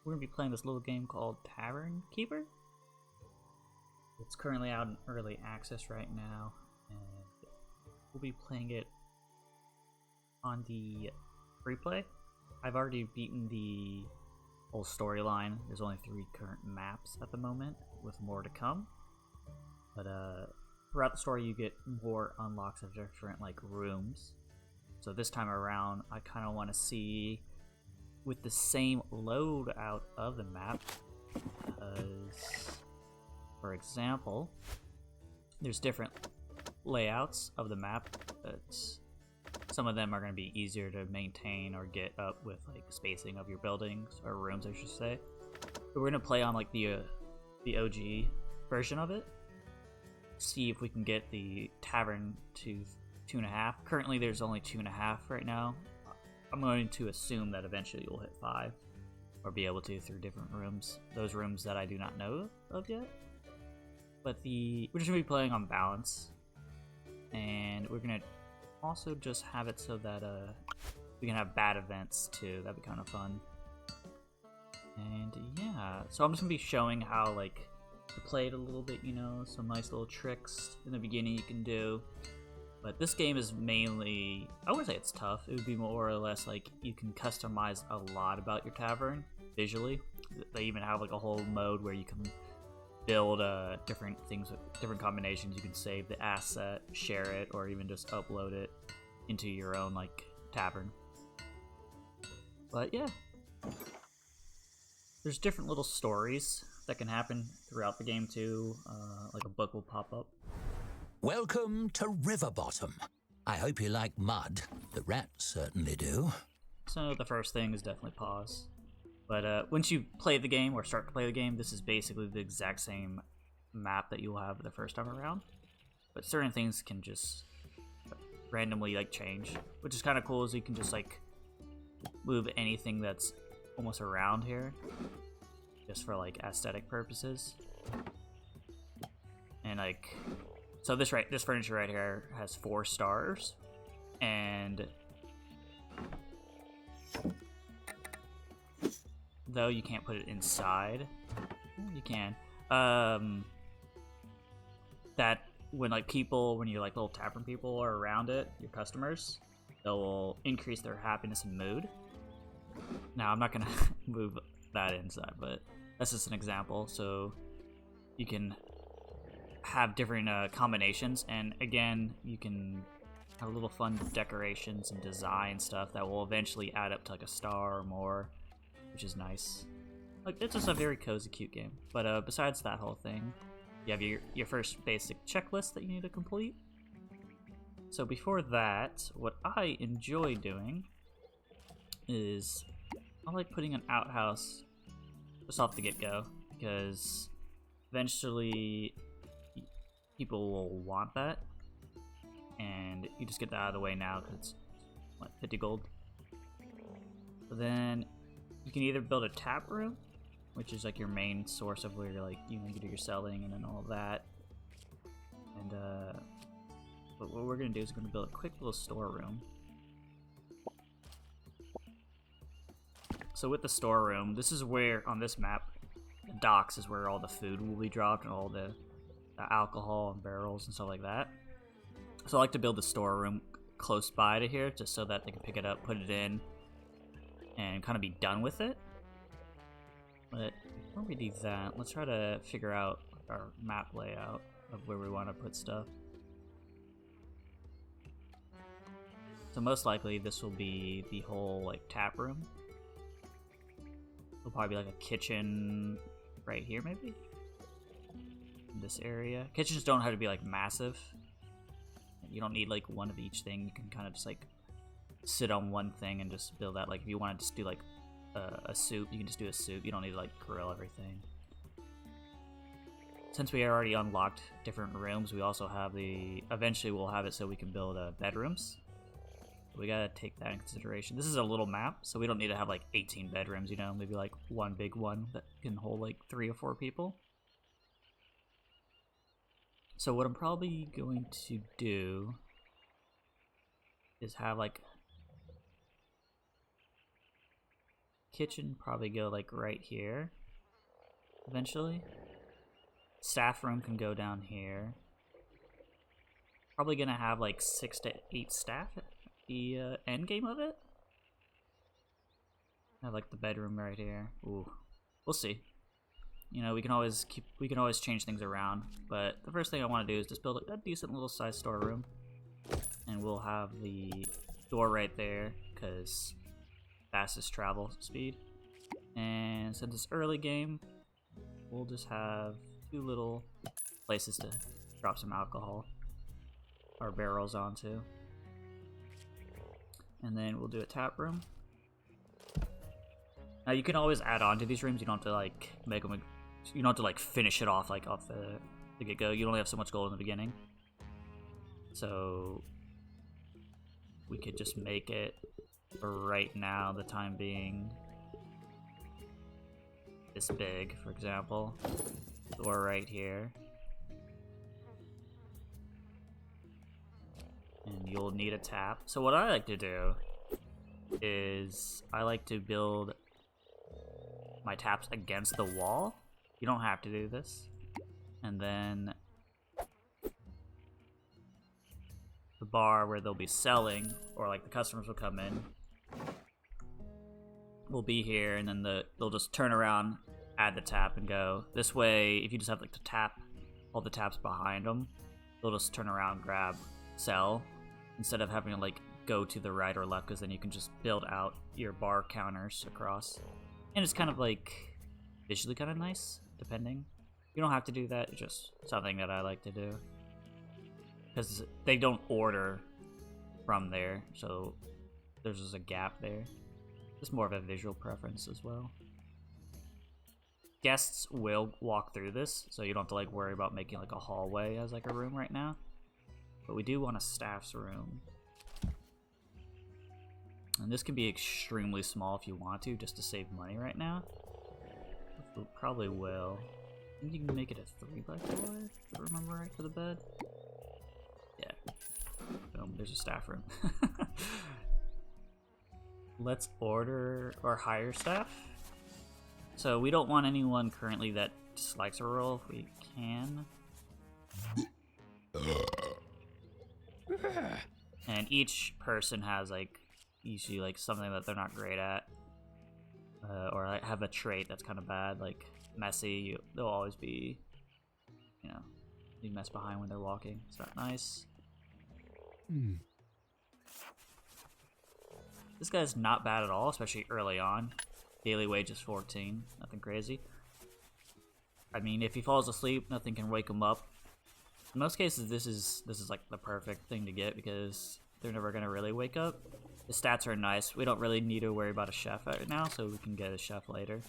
we're gonna be playing this little game called Tavern Keeper. It's currently out in early access right now, and we'll be playing it on the free play. I've already beaten the whole storyline. There's only 3 current maps at the moment, with more to come. But throughout the story, you get more unlocks of different rooms. So this time around, I kind of want to see with the same loadout of the map, because, for example, there's different layouts of the map, but some of them are going to be easier to maintain or get up with spacing of your buildings, or rooms I should say. But we're going to play on the OG version of it, see if we can get the tavern to 2.5. Currently there's only 2.5 right now. I'm going to assume that eventually you'll hit 5, or be able to through different rooms. Those rooms that I do not know of yet. But we're just going to be playing on balance, and we're going to also just have it so that we can have bad events too. That'd be kind of fun. And yeah, so I'm just going to be showing how to play it a little bit, some nice little tricks in the beginning you can do. But this game is mainly, I wouldn't say it's tough. It would be more or less you can customize a lot about your tavern visually. They even have a whole mode where you can build different things with different combinations. You can save the asset, share it, or even just upload it into your own tavern. But yeah, there's different little stories that can happen throughout the game too. A book will pop up. Welcome to Riverbottom. I hope you like mud. The rats certainly do. So the first thing is definitely pause. But once you play the game, or start to play the game, this is basically the exact same map that you'll have the first time around. But certain things can just randomly change, which is kind of cool, is you can just move anything that's almost around here, just for aesthetic purposes. And so this furniture right here has 4 stars, and though you can't put it inside, you can. That when when your little tavern people are around it, your customers, they'll increase their happiness and mood. Now I'm not gonna move that inside, but that's just an example. So you can have different combinations, and again, you can have little fun decorations and design stuff that will eventually add up to a star or more, which is nice. It's just a very cozy, cute game. But besides that whole thing, you have your first basic checklist that you need to complete. So before that, what I enjoy doing is I like putting an outhouse just off the get-go, because eventually people will want that, and you just get that out of the way now because it's 50 gold. But then you can either build a tap room, which is your main source of where you're you do your selling and then all of that. And but what we're gonna do is we're gonna build a quick little storeroom. So with the storeroom, this is where on this map, the docks is where all the food will be dropped, and all the alcohol and barrels and stuff like that. So I like to build the storeroom close by to here, just so that they can pick it up, put it in, and kind of be done with it. But before we do that, let's try to figure out our map layout of where we want to put stuff. So most likely this will be the whole tap room. It'll probably be a kitchen right here, maybe? In this area. Kitchens don't have to be massive. You don't need one of each thing. You can kind of just sit on one thing and just build that. If you want to just do a soup, you can just do a soup. You don't need to grill everything. Since we already unlocked different rooms, we also have eventually we'll have it so we can build bedrooms. We gotta take that in consideration. This is a little map, so we don't need to have 18 bedrooms, maybe one big one that can hold 3 or 4 people. So what I'm probably going to do is have kitchen probably go like right here eventually. Staff room can go down here. Probably gonna have like 6 to 8 staff at the end game of it. I have like the bedroom right here. Ooh, we'll see. You know, we can always change things around. But the first thing I want to do is just build a decent little size storeroom, and we'll have the door right there because fastest travel speed. And since it's early game, we'll just have 2 little places to drop some alcohol or barrels onto. And then we'll do a tap room. Now you can always add on to these rooms. You don't have to like make them. You don't have to like finish it off like off the get go. You only have so much gold in the beginning, so we could just make it for right now, the time being, this big, for example, or right here. And you'll need a tap. So what I like to do is I like to build my taps against the wall. You don't have to do this. And then the bar where they'll be selling, or like the customers will come in, will be here, and then they'll just turn around, add the tap, and go. This way, if you just have like the tap, all the taps behind them, they'll just turn around, grab, sell, instead of having to like go to the right or left, because then you can just build out your bar counters across. And it's kind of like visually kind of nice, depending. You don't have to do that, it's just something that I like to do. Because they don't order from there, so there's just a gap there. Just more of a visual preference as well. Guests will walk through this, so you don't have to like worry about making like a hallway as like a room right now. But we do want a staff's room. And this can be extremely small if you want to, just to save money right now. We probably will. I think you can make it a 3x4, if I remember right, for the bed. Yeah. Boom, there's a staff room. Let's order or hire staff. So we don't want anyone currently that dislikes a role if we can. And each person has like usually like something that they're not great at, or like have a trait that's kind of bad, like messy. They'll always be, you know, being messed behind when they're walking. It's not nice. This guy's not bad at all, especially early on. Daily wage is 14, nothing crazy. I mean, if he falls asleep, nothing can wake him up. In most cases, this is like the perfect thing to get because they're never gonna really wake up. The stats are nice. We don't really need to worry about a chef right now, so we can get a chef later.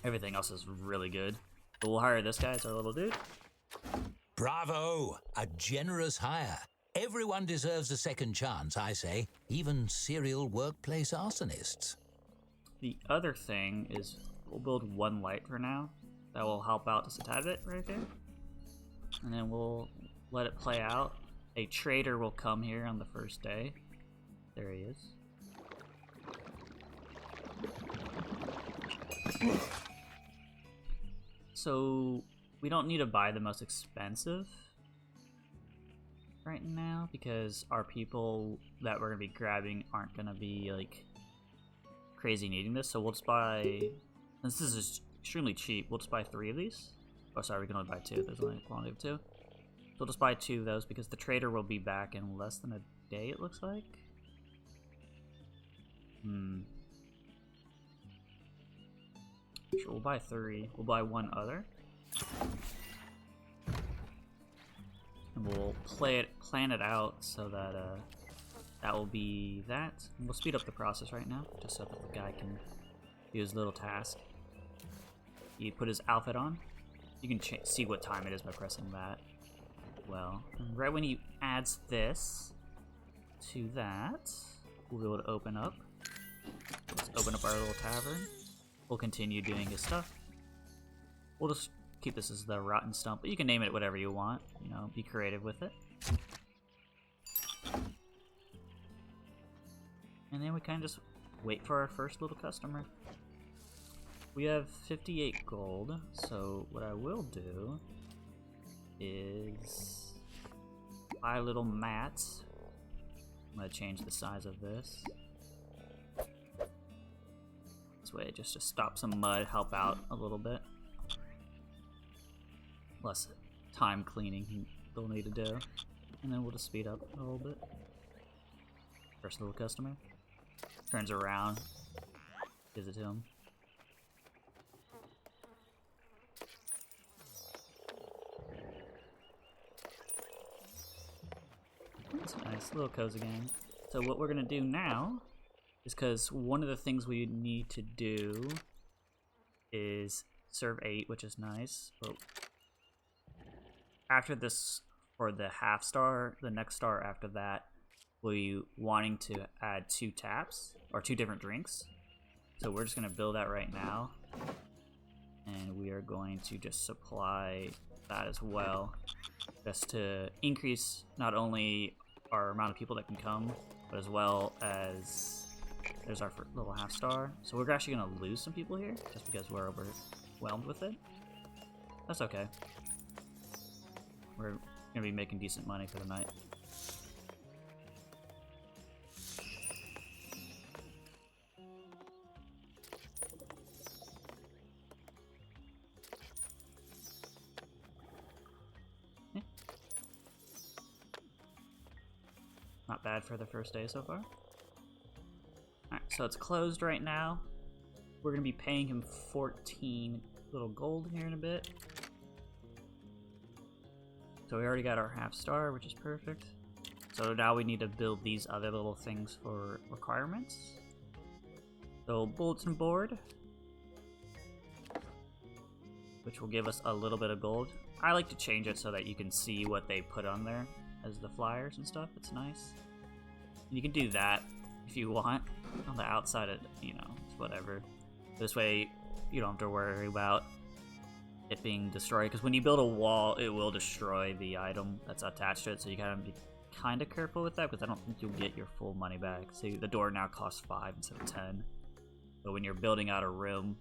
Everything else is really good. But we'll hire this guy as our little dude. Bravo! A generous hire. Everyone deserves a second chance, I say. Even serial workplace arsonists. The other thing is we'll build 1 light for now. That will help out just a tad bit right there. And then we'll let it play out. A trader will come here on the first day. There he is. So we don't need to buy the most expensive right now because our people that we're gonna be grabbing aren't gonna be like crazy needing this. So we'll just buy, since this is extremely cheap, we'll just buy 3 of these. Oh, sorry, we can only buy 2. There's only a quantity of 2. So we'll just buy 2 of those because the trader will be back in less than a day, it looks like. Sure, we'll buy 3. We'll buy 1 other. And we'll plan it out so that that will be that. And we'll speed up the process right now, just so that the guy can do his little task. He put his outfit on. You can see what time it is by pressing that. Well, and right when he adds this to that, we'll be able to open up. Let's open up our little tavern. We'll continue doing his stuff. We'll just keep this as the rotten stump, but you can name it whatever you want. You know, be creative with it. And then we kind of just wait for our first little customer. We have 58 gold, so what I will do is buy little mats. I'm gonna change the size of this. This way, just to stop some mud, help out a little bit. Less time cleaning they'll need to do. And then we'll just speed up a little bit. First little customer. Turns around. Gives it to him. That's nice, little cozy game. So what we're gonna do now is, because one of the things we need to do is serve 8, which is nice, but after this, for the half star, the next star after that, we'll be wanting to add 2 taps, or 2 different drinks. So we're just gonna build that right now, and we are going to just supply that as well, just to increase not only our amount of people that can come, but as well as there's our little half star. So we're actually gonna lose some people here just because we're overwhelmed with it. That's okay. We're gonna be making decent money for the night. Not bad for the first day so far. Alright, so it's closed right now. We're going to be paying him 14 little gold here in a bit. So we already got our half star, which is perfect. So now we need to build these other little things for requirements. So bulletin board, which will give us a little bit of gold. I like to change it so that you can see what they put on there as the flyers and stuff. It's nice. And you can do that if you want on the outside of, you know, it's whatever. This way you don't have to worry about it being destroyed, because when you build a wall, it will destroy the item that's attached to it, so you gotta be kind of careful with that, because I don't think you'll get your full money back. See, the door now costs 5 instead of 10. But when you're building out a room,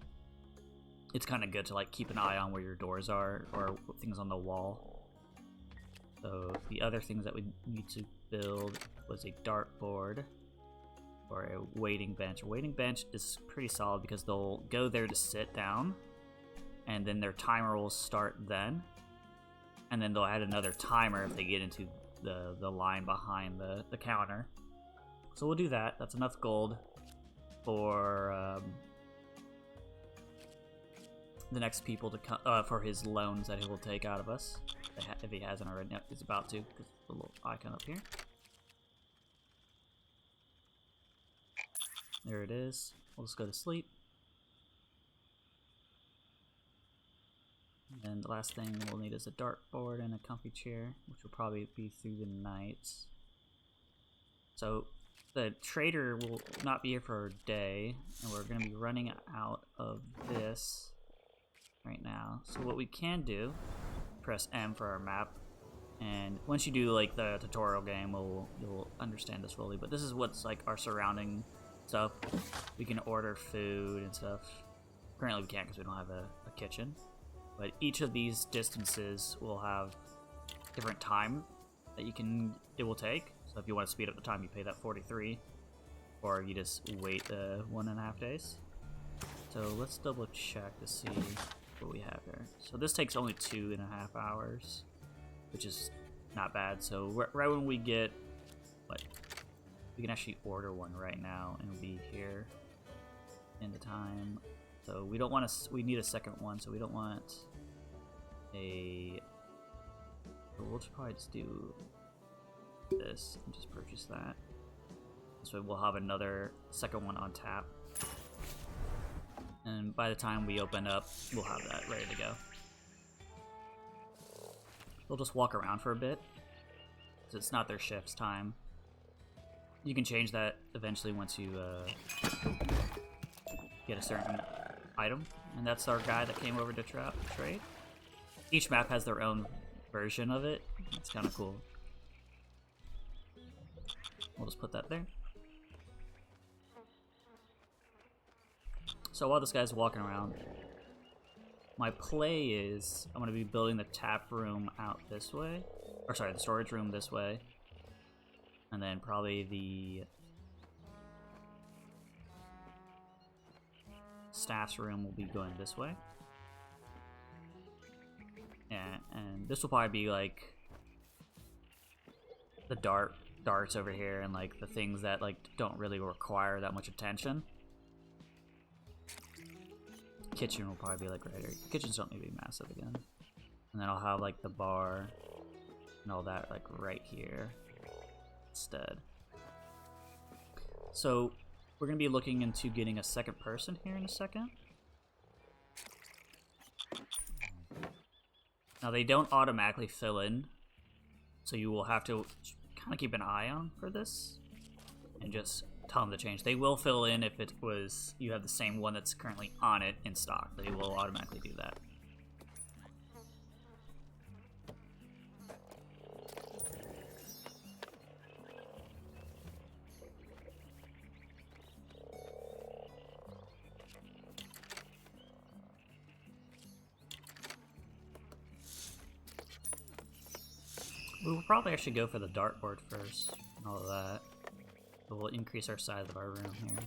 it's kind of good to like keep an eye on where your doors are or things on the wall. So the other things that we need to build was a dartboard or a waiting bench. A waiting bench is pretty solid because they'll go there to sit down, and then their timer will start then, and then they'll add another timer if they get into the line behind the counter. So we'll do that. That's enough gold for the next people to come for his loans that he will take out of us, if he hasn't already. Yep, he's about to, because the little icon up here. There it is. We'll just go to sleep. And the last thing we'll need is a dartboard and a comfy chair, which will probably be through the night. So the trader will not be here for a day, and we're going to be running out of this right now. So what we can do, press M for our map, and once you do like the tutorial game, you'll understand this fully. But this is what's like our surrounding stuff. We can order food and stuff. Currently we can't because we don't have a kitchen. But each of these distances will have different time that it will take. So if you want to speed up the time, you pay that 43, or you just wait 1.5 days. So let's double check to see what we have here. So this takes only 2.5 hours, which is not bad. So right when we get, we can actually order one right now and it'll be here in the time. So we don't want to, we need a second one, so we don't want we'll probably just do this and just purchase that. So we'll have another second one on tap. And by the time we open up, we'll have that ready to go. We'll just walk around for a bit, because it's not their shift's time. You can change that eventually once you get a certain item. And that's our guy that came over to trade. Each map has their own version of it. It's kind of cool. We'll just put that there. So while this guy's walking around, my play is I'm going to be building the tap room out this way. Or sorry, the storage room this way. And then probably the staff's room will be going this way. Yeah, and this will probably be like the darts over here and like the things that like don't really require that much attention. Kitchen will probably be like right here. Kitchens don't need to be massive again. And then I'll have like the bar and all that like right here instead. So we're gonna be looking into getting a second person here in a second. Now they don't automatically fill in, so you will have to kind of keep an eye on for this and just tell them to change. They will fill in if it was you have the same one that's currently on it in stock. They will automatically do that. We will probably actually go for the dartboard first and all of that. But we'll increase our size of our room here.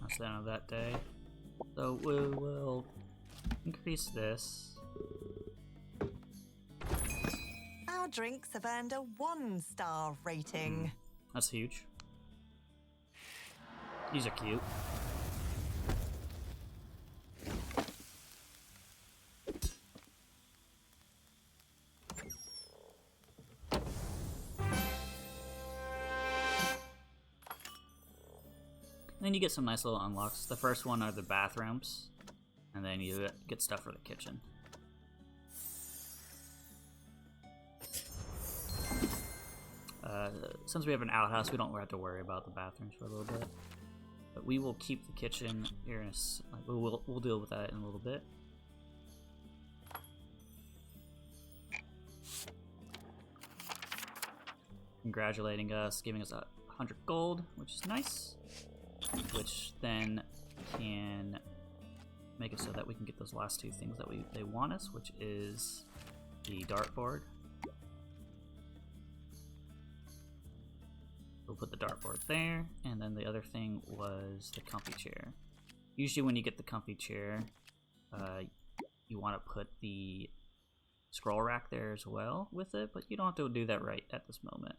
That's the end of that day. So we will increase this. Our drinks have earned a 1-star rating. That's huge. These are cute. Then you get some nice little unlocks. The first one are the bathrooms, and then you get stuff for the kitchen. Since we have an outhouse, we don't have to worry about the bathrooms for a little bit. But we will keep the kitchen here in we'll deal with that in a little bit. Congratulating us, giving us 100 gold, which is nice. Which then can make it so that we can get those last two things that they want us, which is the dartboard. We'll put the dartboard there, and then the other thing was the comfy chair. Usually when you get the comfy chair, you want to put the scroll rack there as well with it, but you don't have to do that right at this moment.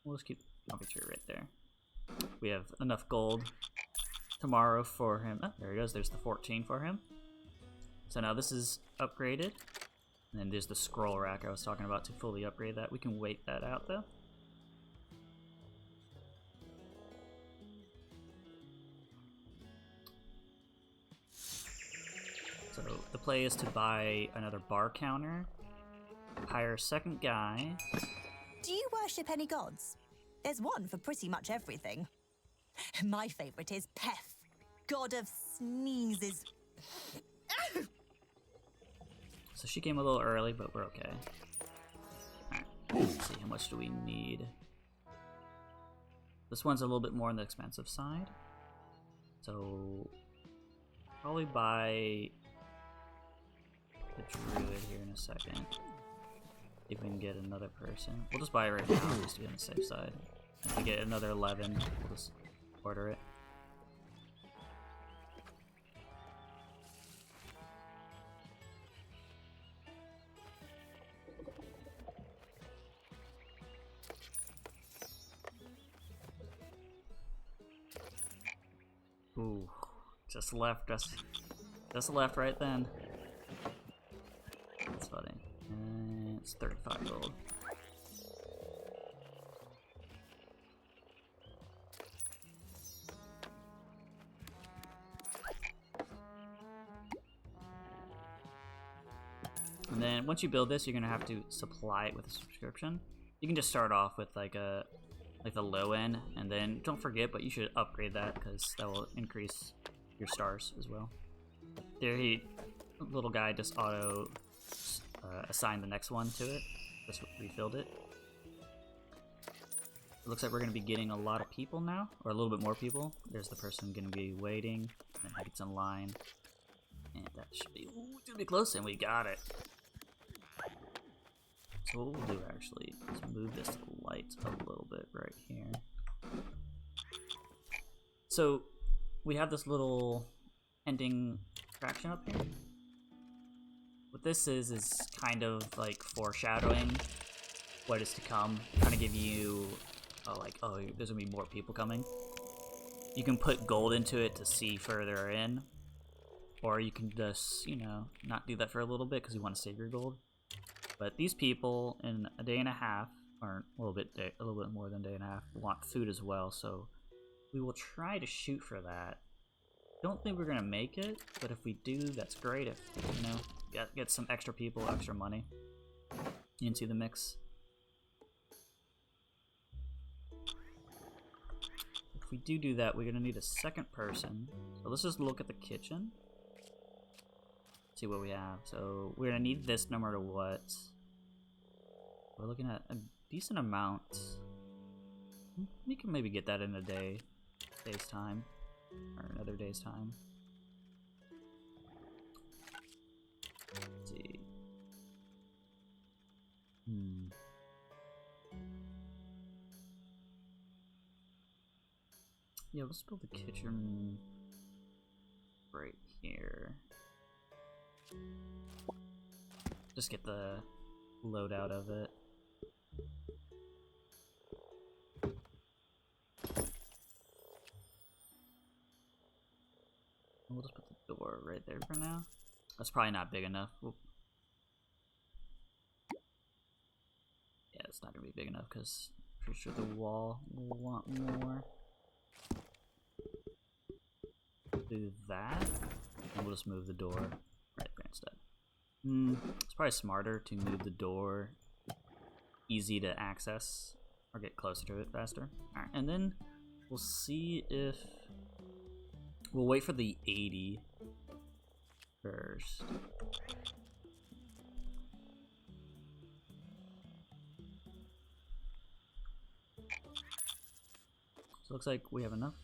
We'll just keep the comfy chair right there. We have enough gold tomorrow for him. Oh, there he goes. There's the 14 for him. So now this is upgraded. And then there's the scroll rack I was talking about to fully upgrade that. We can wait that out though. So the play is to buy another bar counter, hire a second guy. Do you worship any gods? There's one for pretty much everything. My favorite is Pef, god of sneezes. So she came a little early, but we're okay. Alright, let's see, how much do we need? This one's a little bit more on the expensive side. So, probably buy the druid here in a second. If we can get another person. We'll just buy it right now, just to be on the safe side. If we get another 11, we'll just order it. Ooh, just left, just left right then. That's funny. And it's 35 gold. And then once you build this, you're gonna have to supply it with a subscription. You can just start off with like the low end, and then don't forget, but you should upgrade that because that will increase your stars as well. There, little guy just auto assign the next one to it. Just refilled it. It looks like we're going to be getting a lot of people now, or a little bit more people. There's the person going to be waiting, and he gets in line. And that should be, ooh, it's going to be close, and we got it. So what we'll do actually is move this light a little bit right here. So we have this little ending traction up here. What this is kind of like foreshadowing what is to come. Kind of give you there's gonna be more people coming. You can put gold into it to see further in, or you can just, you know, not do that for a little bit because you want to save your gold. But these people in a day and a half, or a little bit more than a day and a half, want food as well. So we will try to shoot for that. Don't think we're gonna make it, but if we do, that's great. If, you know, get some extra people, extra money into the mix. If we do that, we're gonna need a second person. So let's just look at the kitchen. See what we have. So we're gonna need this no matter what. We're looking at a decent amount. We can maybe get that in a day's time, or another day's time. Let's see. Yeah, let's build the kitchen right here. Just get the load out of it. We'll just put the door right there for now. That's probably not big enough. Whoop. Yeah, it's not gonna be big enough because I'm pretty sure the wall will want more. Do that, and we'll just move the door right there instead. It's probably smarter to move the door easy to access, or get closer to it faster. Alright, and then we'll see if we'll wait for the 80 first. So it looks like we have enough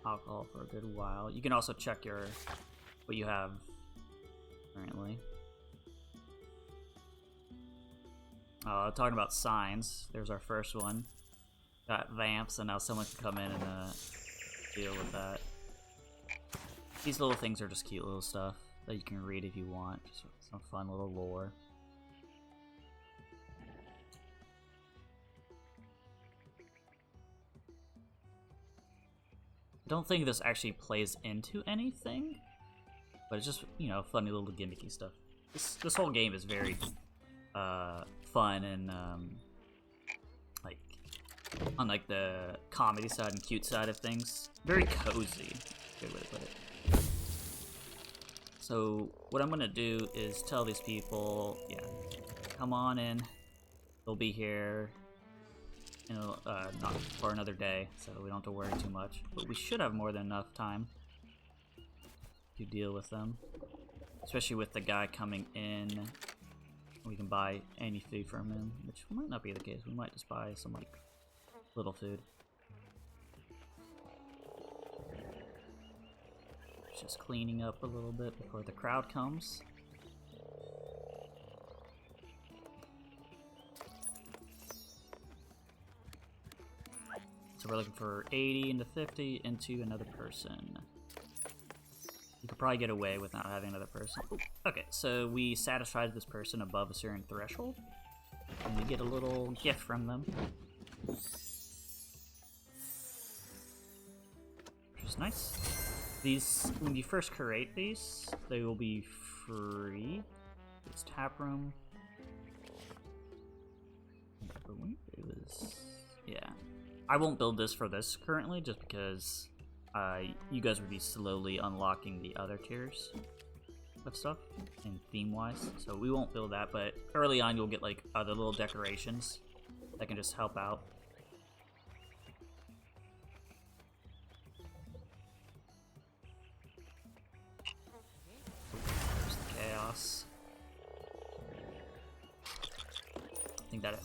alcohol for a good while. You can also check what you have currently. Talking about signs, there's our first one. Got vamps, and now someone can come in and deal with that. These little things are just cute little stuff that you can read if you want. Just some fun little lore. I don't think this actually plays into anything, but it's just, you know, funny little gimmicky stuff. This whole game is very fun and like, on like the comedy side and cute side of things, very cozy. Good way to put it. So what I'm gonna do is tell these people, yeah, come on in. They'll be here, you know, not for another day, so we don't have to worry too much. But we should have more than enough time to deal with them, especially with the guy coming in. We can buy any food from him, which might not be the case. We might just buy some like little food. Just cleaning up a little bit before the crowd comes. So we're looking for 80 into 50 into another person. You could probably get away with not having another person. Ooh, okay, so we satisfied this person above a certain threshold, and we get a little gift from them, which is nice. These, when you first create these, they will be free. It's tap room. I believe it was, yeah. I won't build this for this currently, just because you guys would be slowly unlocking the other tiers of stuff, and theme-wise. So we won't build that, but early on you'll get like other little decorations that can just help out. There's the chaos. think that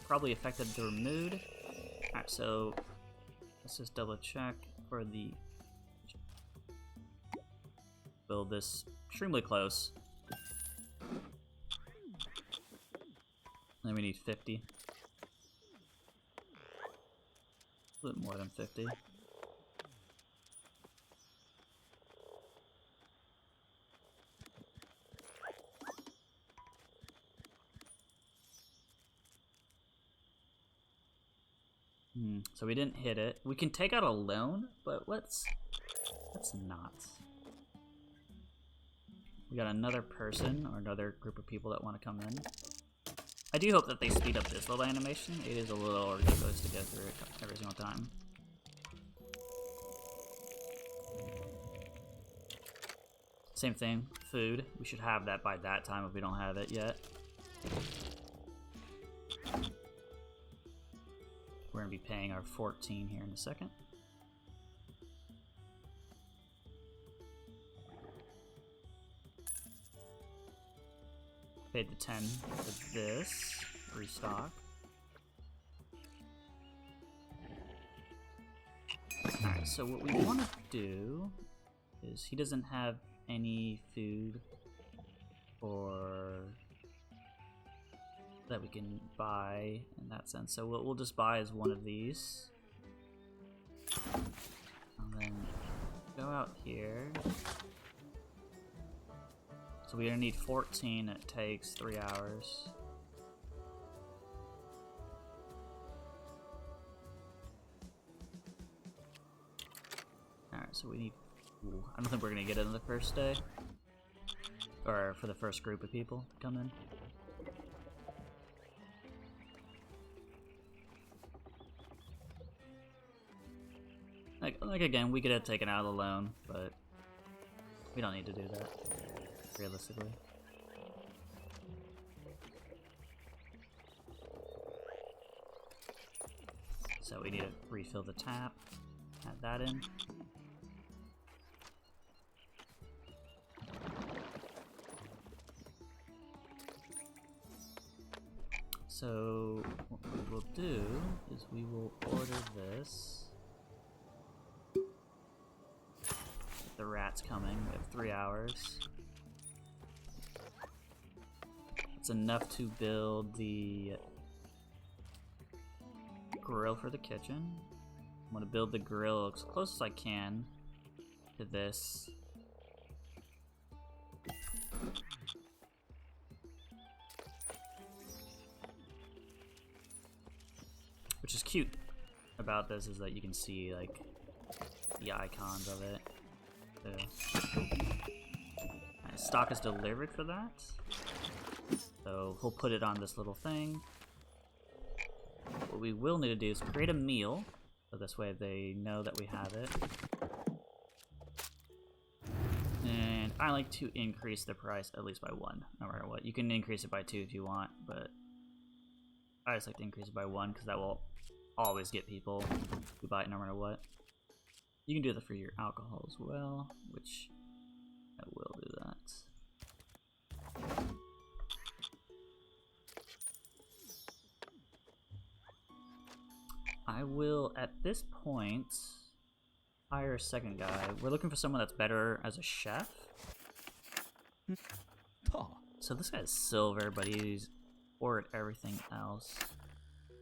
probably affected their mood. Alright, so let's just double check for the build this extremely close. Then we need 50. A bit more than 50. So we didn't hit it. We can take out a loan, but let's not. We got another person or another group of people that want to come in. I do hope that they speed up this little animation. It is a little ridiculous to get through it every single time. Same thing, food. We should have that by that time if we don't have it yet. We're gonna be paying our 14 here in a second. Paid the 10 for this, restock. Alright, so what we want to do is he doesn't have any food or that we can buy in that sense. So what we'll just buy is one of these. And then go out here. So we're gonna need 14, it takes 3 hours. Alright, so we need... Ooh, I don't think we're gonna get it on the first day. Or for the first group of people to come in. Like again, we could have taken out a loan, but we don't need to do that, realistically. So we need to refill the tap, add that in. So what we will do is we will order this. The rat's coming. We have 3 hours. It's enough to build the grill for the kitchen. I'm gonna build the grill as close as I can to this. Which is cute about this is that you can see like the icons of it. Stock is delivered for that, so he'll put it on this little thing. What we will need to do is create a meal, so this way they know that we have it. And I like to increase the price at least by 1, no matter what. You can increase it by 2 if you want, but I just like to increase it by 1 because that will always get people who buy it no matter what. You can do that for your alcohol as well, which I will do that. I will, at this point, hire a second guy. We're looking for someone that's better as a chef. So this guy's silver, but he's ordered everything else.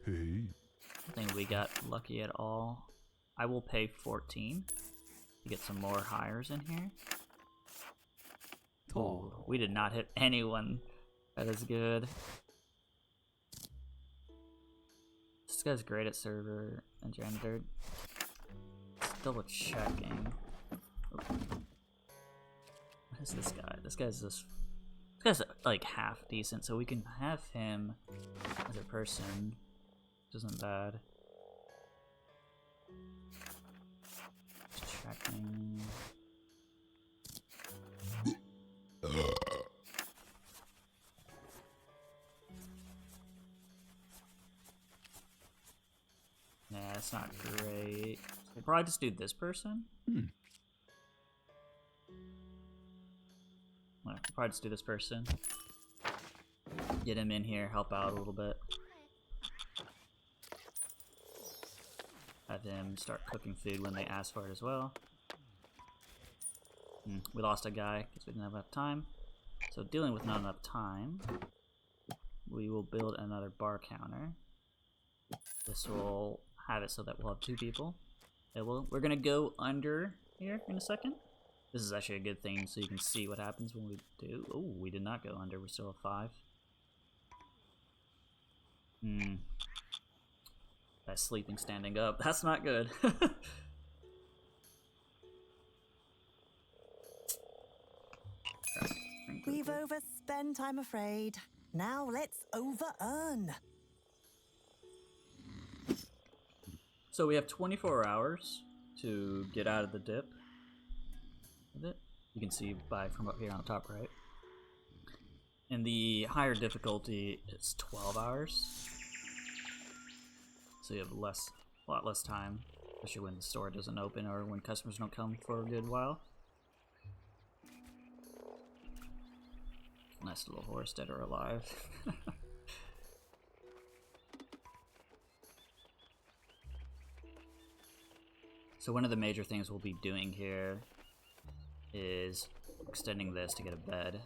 Hey. I think we got lucky at all. I will pay 14 to get some more hires in here. Ooh, we did not hit anyone. That is good. This guy's great at server and janitor. Just double checking. Oh. What is this guy? This guy's like half decent, so we can have him as a person. Which isn't bad. Checking. Nah, that's not great. We'll probably just do this person. Well, we'll probably just do this person. get him in here, help out a little bit. Have him start cooking food when they ask for it as well. We lost a guy because we didn't have enough time. So dealing with not enough time, we will build another bar counter. This will have it so that we'll have 2 people. We're gonna go under here in a second. This is actually a good thing so you can see what happens when we do. Oh, we did not go under, we still have 5. That's sleeping standing up. That's not good. We've overspent, I'm afraid. Now let's over-earn. So we have 24 hours to get out of the dip with it. You can see from up here on the top right. And the higher difficulty is 12 hours. So you have a lot less time, especially when the store doesn't open or when customers don't come for a good while. Nice little horse, dead or alive. So one of the major things we'll be doing here is extending this to get a bed.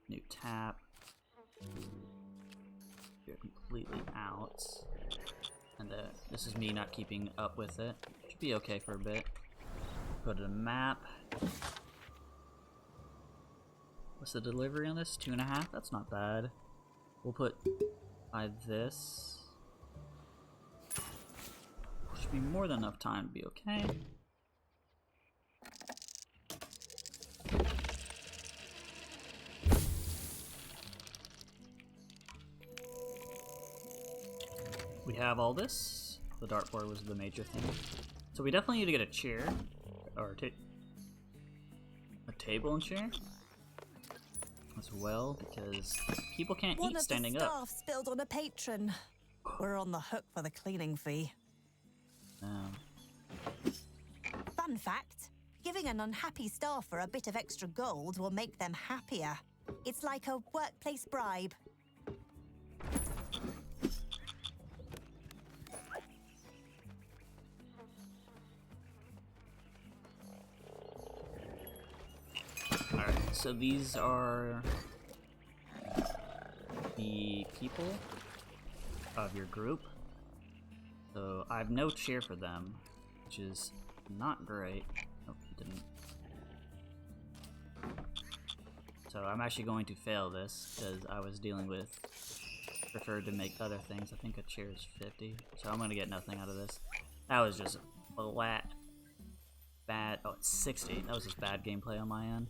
New tap. You're completely out. And this is me not keeping up with it. Should be okay for a bit. Go to the map. What's the delivery on this? 2.5? That's not bad. We'll put by this. Should be more than enough time to be okay. We have all this. The dartboard was the major thing. So we definitely need to get a chair. Or a table and chair as well, because people can't eat standing up. One of the staff spilled on a patron. We're on the hook for the cleaning fee. Fun fact, giving an unhappy staffer a bit of extra gold will make them happier. It's like a workplace bribe. Alright, so these are the people of your group. So I have no cheer for them, which is not great. Nope, he didn't. So I'm actually going to fail this because I was dealing with preferred to make other things. I think a chair is 50, so I'm gonna get nothing out of this. That was just bad. Oh, it's 60. That was just bad gameplay on my end.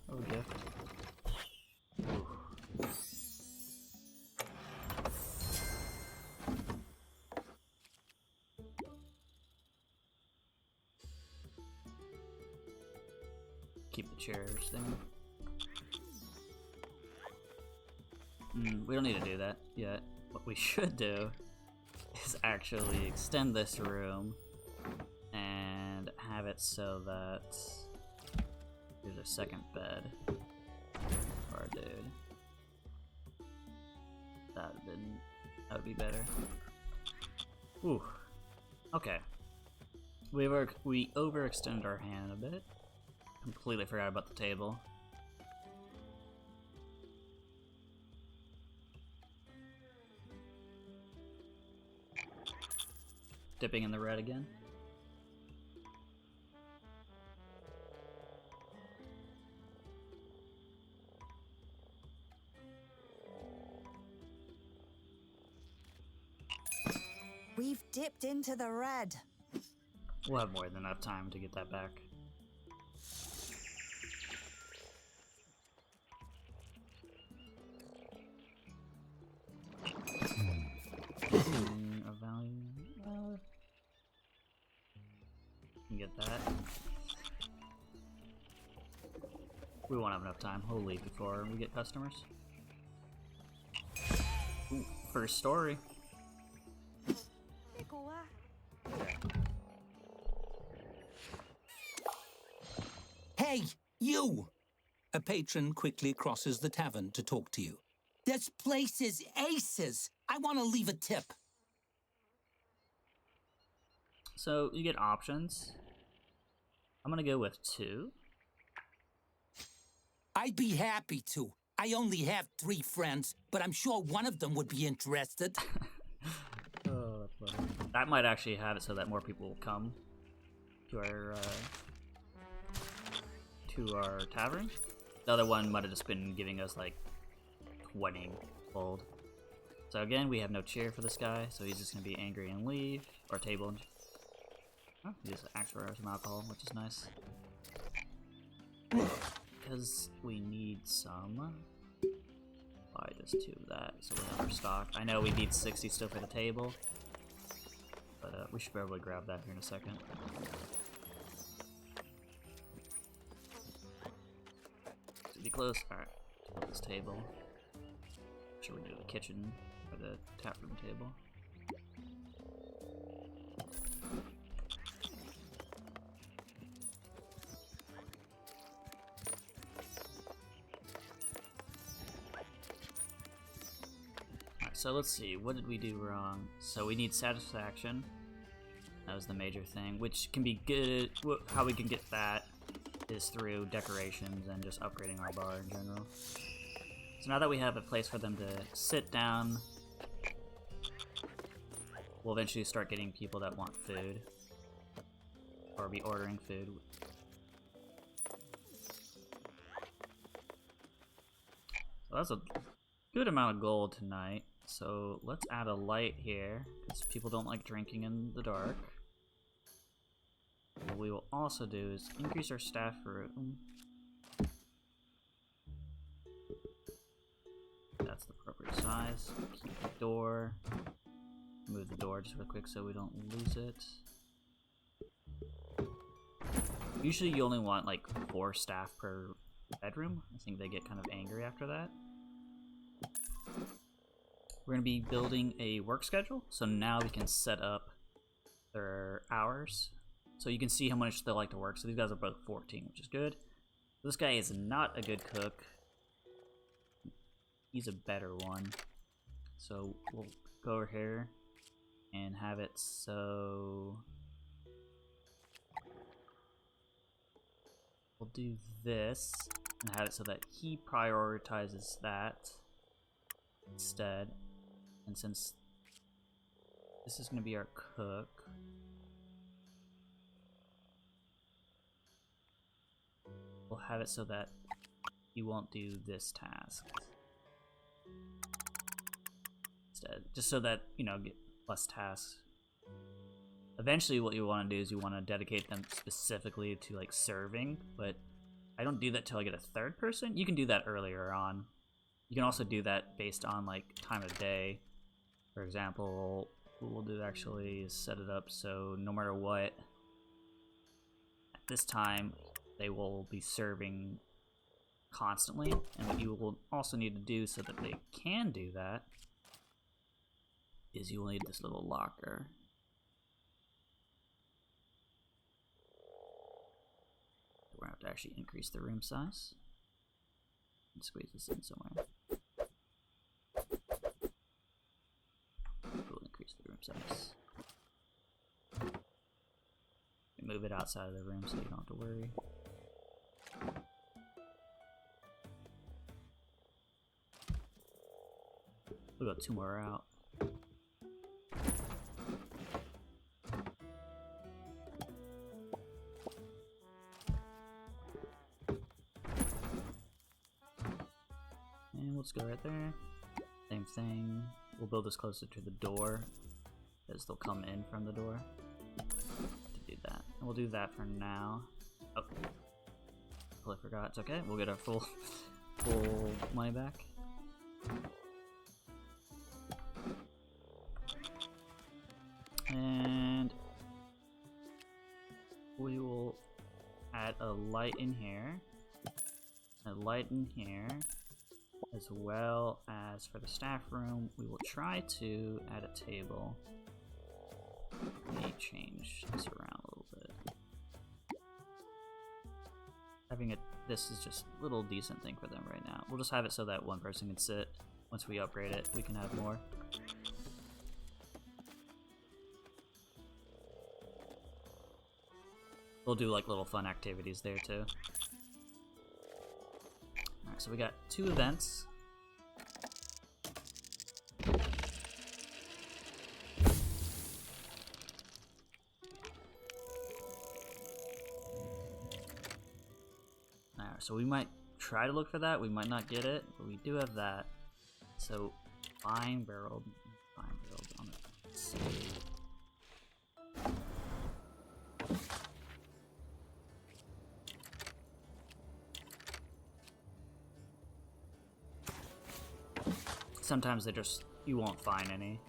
Oh, gift. Keep the chairs there. We don't need to do that yet. What we should do is actually extend this room and have it so that there's a second bed for our dude. That would be better. Ooh. Okay. We overextended our hand a bit. Completely forgot about the table. Dipping in the red again. We've dipped into the red. We'll have more than enough time to get that back. A value. Can get that. We won't have enough time. We'll leave before we get customers. Ooh, first story. Hey, You! A patron quickly crosses the tavern to talk to you. This place is aces! I want to leave a tip. So you get options. I'm gonna go with 2. I'd be happy to. I only have 3 friends, but I'm sure one of them would be interested. Oh, that's funny. That might actually have it so that more people will come to our tavern. The other one might have just been giving us like 20 gold. So again, we have no cheer for this guy, so he's just gonna be angry and leave our table. And oh, he just asked for some alcohol, which is nice. Because we need some. Buy just 2 of that, so we have our stock. I know we need 60 still for the table, but we should probably grab that here in a second. Be close. Alright, this table. Should we do the kitchen or the tap room table? Alright, so let's see. What did we do wrong? So we need satisfaction. That was the major thing, which can be good. How we can get that is through decorations and just upgrading our bar in general. So now that we have a place for them to sit down, we'll eventually start getting people that want food, or be ordering food. So that's a good amount of gold tonight. So let's add a light here, because people don't like drinking in the dark. What we will also do is increase our staff room. That's the appropriate size. Keep the door. Move the door just real quick so we don't lose it. Usually you only want like 4 staff per bedroom. I think they get kind of angry after that. We're going to be building a work schedule, so now we can set up their hours. So you can see how much they like to work. So these guys are both 14, which is good. This guy is not a good cook. He's a better one. So we'll go over here and have it so... We'll do this and have it so that he prioritizes that instead. And since this is going to be our cook, we'll have it so that he won't do this task instead, just so that, you know, get less tasks. Eventually what you want to do is you want to dedicate them specifically to like serving, but I don't do that till I get a 3rd person. You can do that earlier on. You can also do that based on like time of day. For example, what we'll do actually is set it up so no matter what, at this time they will be serving constantly. And what you will also need to do so that they can do that is you will need this little locker. We're going to have to actually increase the room size and squeeze this in somewhere. We'll increase the room size. And move it outside of the room so you don't have to worry. We'll go 2 more out. And let's go right there. Same thing. We'll build this closer to the door, as they'll come in from the door to do that. And we'll do that for now. Oh, totally forgot. It's okay. We'll get our full money back. And we will add a light in here, a light in here, as well as for the staff room. We will try to add a table. Let me change this around a little bit. having this is just a little decent thing for them right now. We'll just have it so that one person can sit. Once we upgrade it, we can have more. We'll do like little fun activities there too. Alright, so we got 2 events. Alright, so we might try to look for that. We might not get it, but we do have that. So, fine barreled on it. Save. Sometimes you won't find any.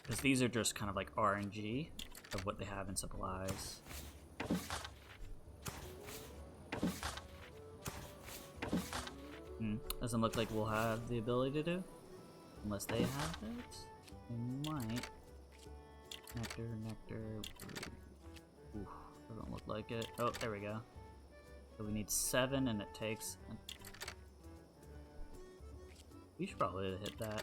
Because these are just kind of like RNG of what they have in supplies. Doesn't look like we'll have the ability to do. Unless they have it. They might. Nectar. Oof, doesn't look like it. Oh, there we go. So we need 7 and it takes... We should probably hit that.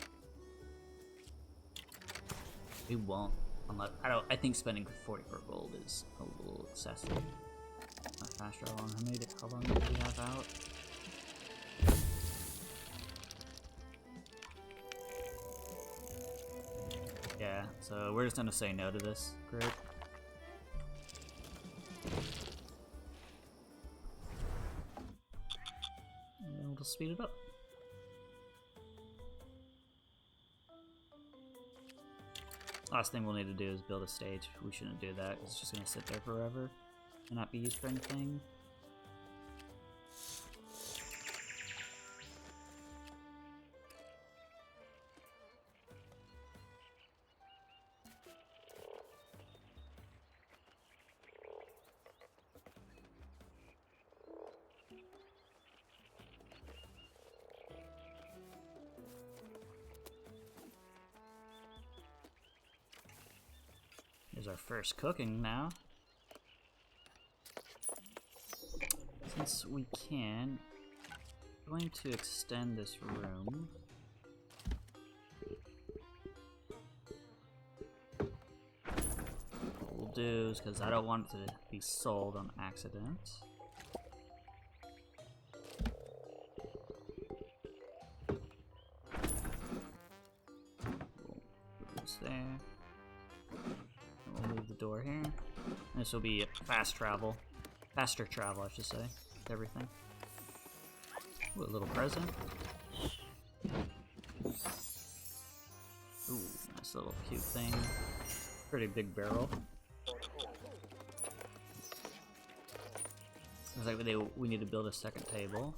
We won't. Unless, I think spending 44 gold is a little excessive. Not faster. How long do we have out? Yeah, so we're just gonna say no to this. Great. And then we'll just speed it up. Last thing we'll need to do is build a stage. We shouldn't do that, 'cause it's just gonna sit there forever and not be used for anything. Here's our first cooking now. Since we can, I'm going to extend this room. What we'll do is, because I don't want it to be sold on accident. We'll put this there. We'll move the door here. This will be faster travel, I should say, with everything. Ooh, a little present. Ooh, nice little cute thing. Pretty big barrel. Looks like we need to build a second table.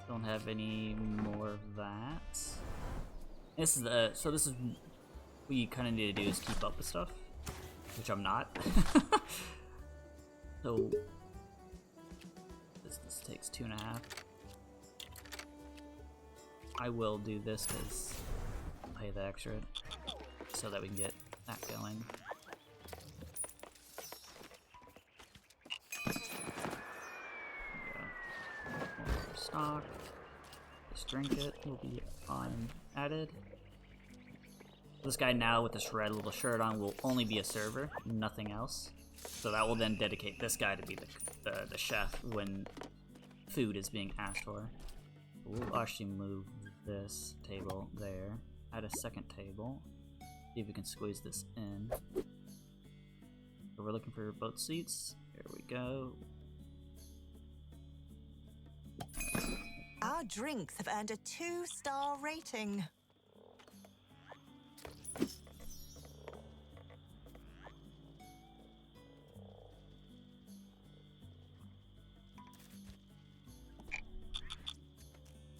Don't have any more of that. This is what you kind of need to do is keep up with stuff. Which I'm not. So this takes 2.5. I will do this because I'll pay the extra so that we can get that going. There we go. More stock. Just drink it. Will be added. This guy now with this red little shirt on will only be a server, nothing else. So that will then dedicate this guy to be the chef when food is being asked for. We'll actually move this table there, add a second table, see if we can squeeze this in. So we're looking for both seats. There we go. Our drinks have earned a 2-star rating.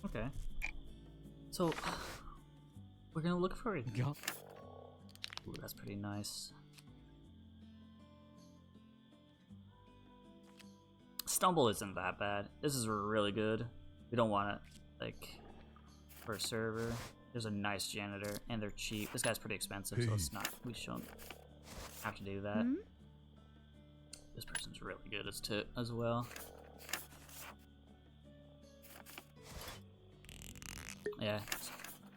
Okay. So we're gonna look for it. Ooh, that's pretty nice. Stumble isn't that bad. This is really good. We don't want it like for a server. There's a nice janitor and they're cheap. This guy's pretty expensive, so it's not. We shouldn't have to do that. This person's really good as well. Yeah,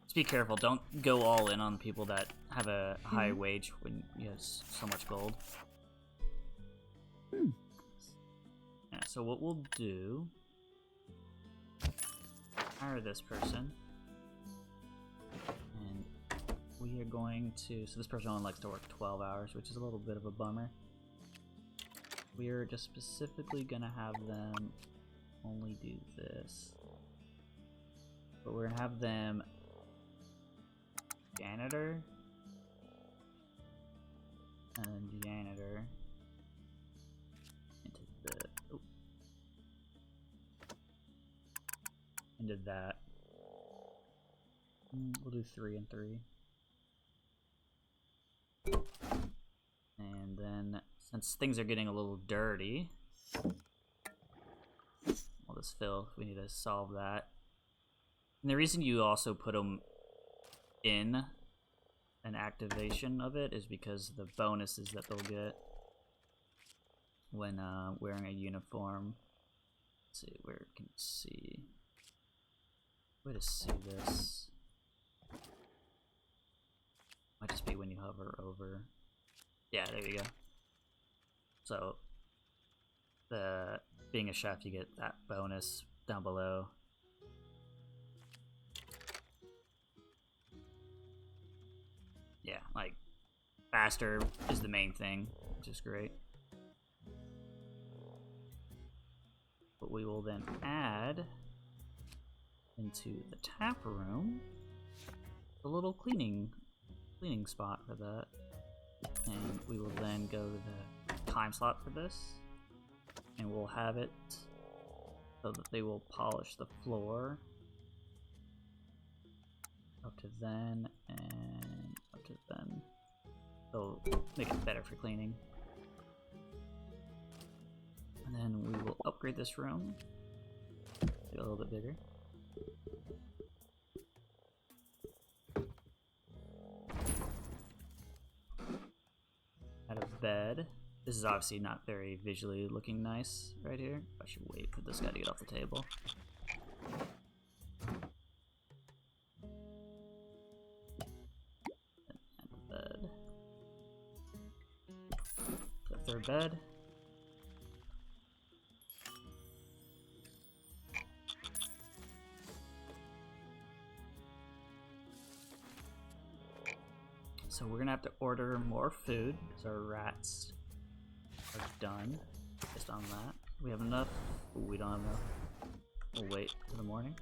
just be careful. Don't go all in on people that have a high wage when you have so much gold. Yeah, so what we'll do... hire this person. And we are going to... So this person only likes to work 12 hours, which is a little bit of a bummer. We are just specifically gonna have them only do this. But we're gonna have them janitor and janitor into the into that. We'll do 3 and 3. And then since things are getting a little dirty, all this filth, we need to solve that. And the reason you also put them in an activation of it is because the bonuses that they'll get when wearing a uniform. Let's see, where can you see? Way to see this. Might just be when you hover over. Yeah, there you go. So, being a chef, you get that bonus down below. Yeah, like, faster is the main thing, which is great. But we will then add into the tap room a little cleaning spot for that. And we will then go to the time slot for this, and we'll have it so that they will polish the floor up to then and up to then. They'll make it better for cleaning. And then we will upgrade this room, make it a little bit bigger. Out of bed. This is obviously not very visually looking nice right here. I should wait for this guy to get off the table. Out of bed. The third bed. So we're gonna have to order more food because our rats are done just on that. We have enough. Ooh, we don't have enough. We'll wait till the morning.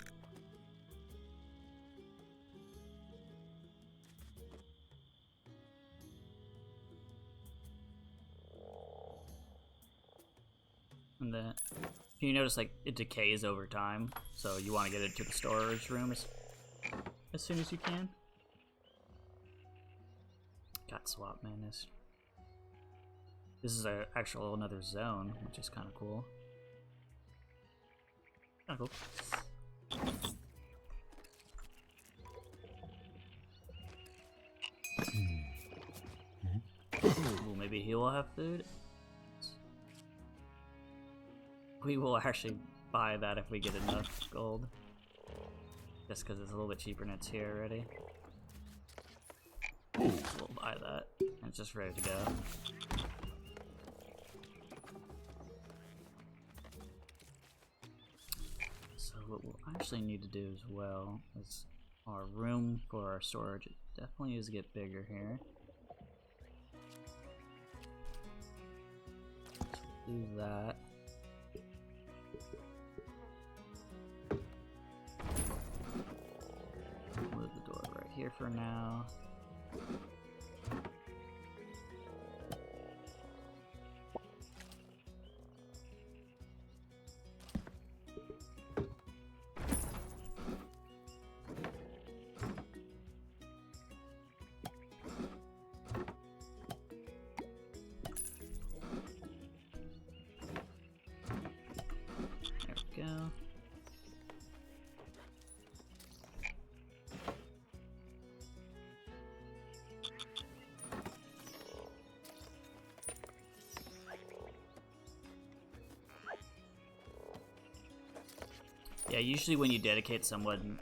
And then you notice like it decays over time, so you want to get it to the storage room as soon as you can. Got swap madness. This is another zone, which is kind of cool. Kind of cool. Ooh, maybe he will have food. We will actually buy that if we get enough gold. Just because it's a little bit cheaper and it's here already. We'll buy that. And it's just ready to go. So what we'll actually need to do as well is our room for our storage. It definitely needs to get bigger here. So we'll do that. Move the door right here for now. There we go. Yeah, usually when you dedicate someone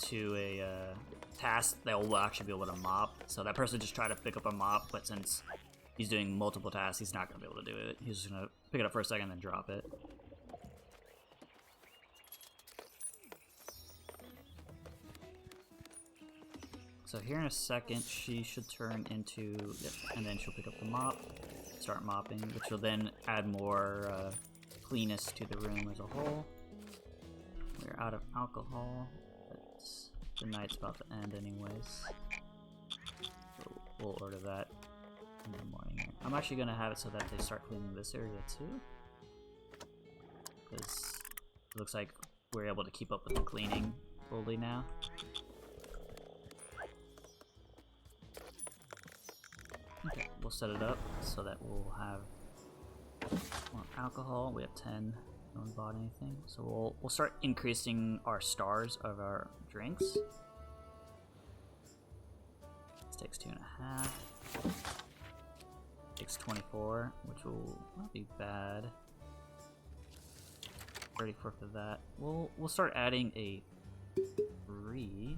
to a task, they'll actually be able to mop. So that person just tried to pick up a mop, but since he's doing multiple tasks, he's not going to be able to do it. He's just going to pick it up for a second and then drop it. So here in a second, she should turn into, yep, and then she'll pick up the mop, start mopping, which will then add more cleanness to the room as a whole. We're out of alcohol, but the night's about to end anyways. So we'll order that in the morning. I'm actually going to have it so that they start cleaning this area too. Because it looks like we're able to keep up with the cleaning fully now. Okay, we'll set it up so that we'll have more alcohol. We have 10. No one bought anything, so we'll start increasing our stars of our drinks. This takes 2.5. Takes 24, which will not be bad. 34 for that. We'll start adding a 3.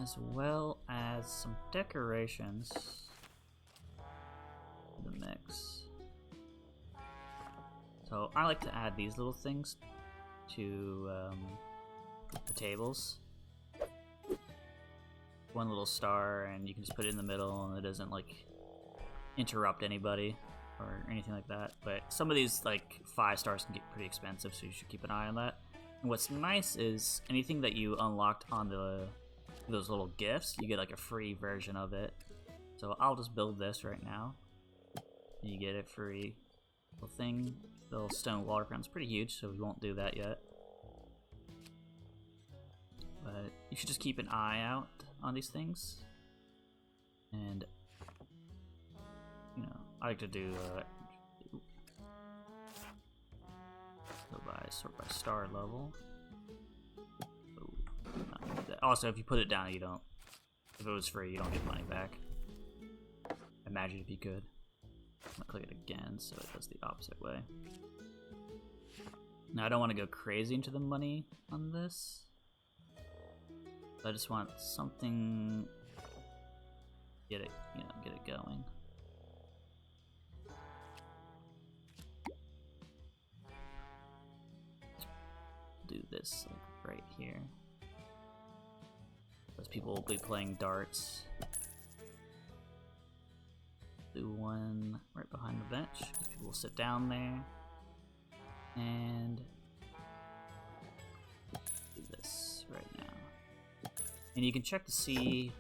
As well as some decorations. The mix. So I like to add these little things to the tables. One little star, and you can just put it in the middle, and it doesn't like interrupt anybody or anything like that. But some of these like 5 stars can get pretty expensive, so you should keep an eye on that. And what's nice is anything that you unlocked on those little gifts, you get like a free version of it. So I'll just build this right now. You get it free. Little thing, little stone waterfront's pretty huge, so we won't do that yet. But you should just keep an eye out on these things. And you know, I like to do sort by star level. Also, if you put it down, you don't. If it was free, you don't get money back. Imagine if you could. I'm gonna click it again, so it does the opposite way. Now, I don't want to go crazy into the money on this. I just want something. Get it, get it going. Do this like right here. Because people will be playing darts. Do one right behind the bench. People will sit down there. And do this right now. And you can check to see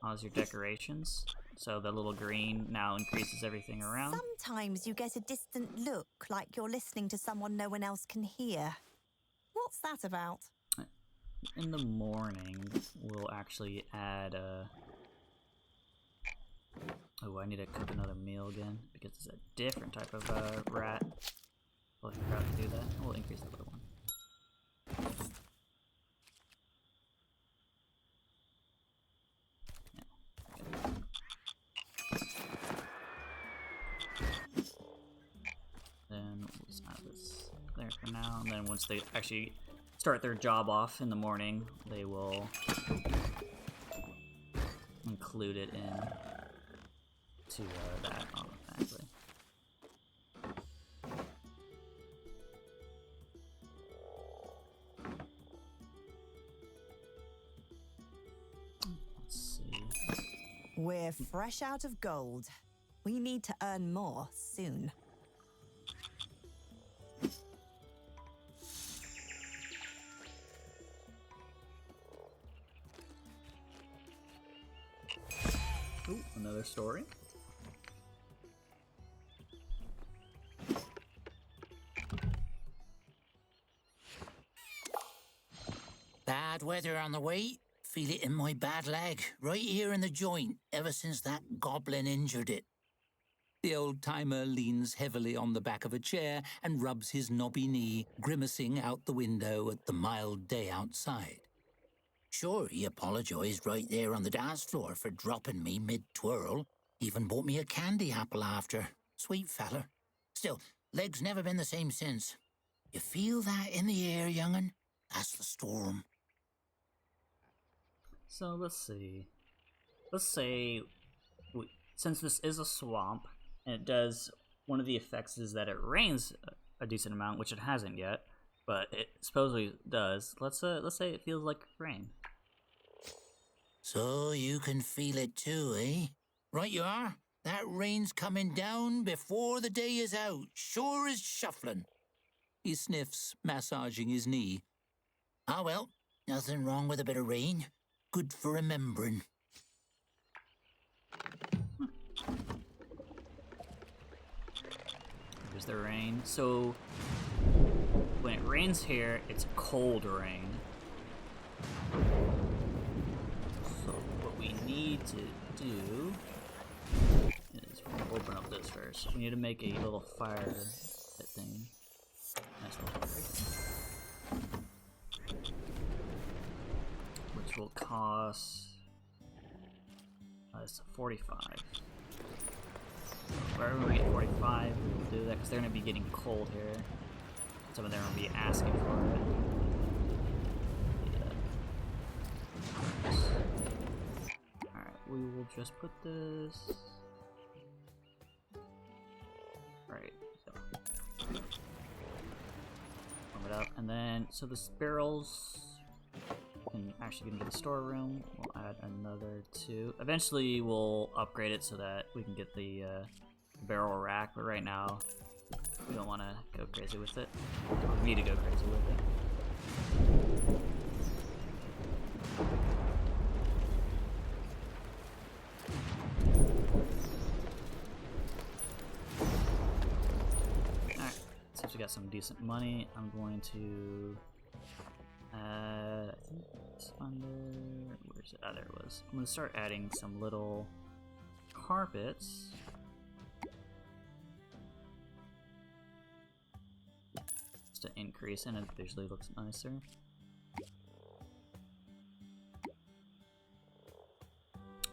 how's your decorations. So the little green now increases everything around. Sometimes you get a distant look, like you're listening to someone no one else can hear. What's that about? In the morning, we'll actually add a... Oh, I need to cook another meal again, because it's a different type of rat. Well, I forgot to do that. We'll increase the other one. Then we'll just add this there for now, and then once they actually start their job off in the morning, they will include it in to that automatically. Let's see. We're fresh out of gold. We need to earn more soon. Ooh, another story. Bad weather on the way. Feel it in my bad leg, right here in the joint, ever since that goblin injured it. The old-timer leans heavily on the back of a chair and rubs his knobby knee, grimacing out the window at the mild day outside. Sure, he apologized right there on the dance floor for dropping me mid-twirl. Even bought me a candy apple after. Sweet feller. Still, legs never been the same since. You feel that in the air, young'un? That's the storm. So let's see. Let's say, since this is a swamp, and it does, one of the effects is that it rains a decent amount, which it hasn't yet, but it supposedly does. Let's say it feels like rain. So you can feel it too, eh? Right you are. That rain's coming down before the day is out, sure as shuffling. He sniffs, massaging his knee. Ah well, nothing wrong with a bit of rain. Good for remembering. There's the rain. So when it rains here, it's cold rain. So what we need to do is we'll open up this first. We need to make a little fire thing. Nice little fire. Which will cost us 45. Wherever we get 45, we will do that because they're going to be getting cold here. Some of them will be asking for it. Yeah. Alright, we will just put this. Right, so. Warm it up, and then, so the barrels can actually get into the storeroom. We'll add another 2. Eventually, we'll upgrade it so that we can get the barrel rack, but right now, we don't want to go crazy with it. We need to go crazy with it. Alright, since we got some decent money, I'm going to I think it's under, where's it? Oh, there it was. I'm gonna start adding some little carpets. Just to increase, and it visually looks nicer.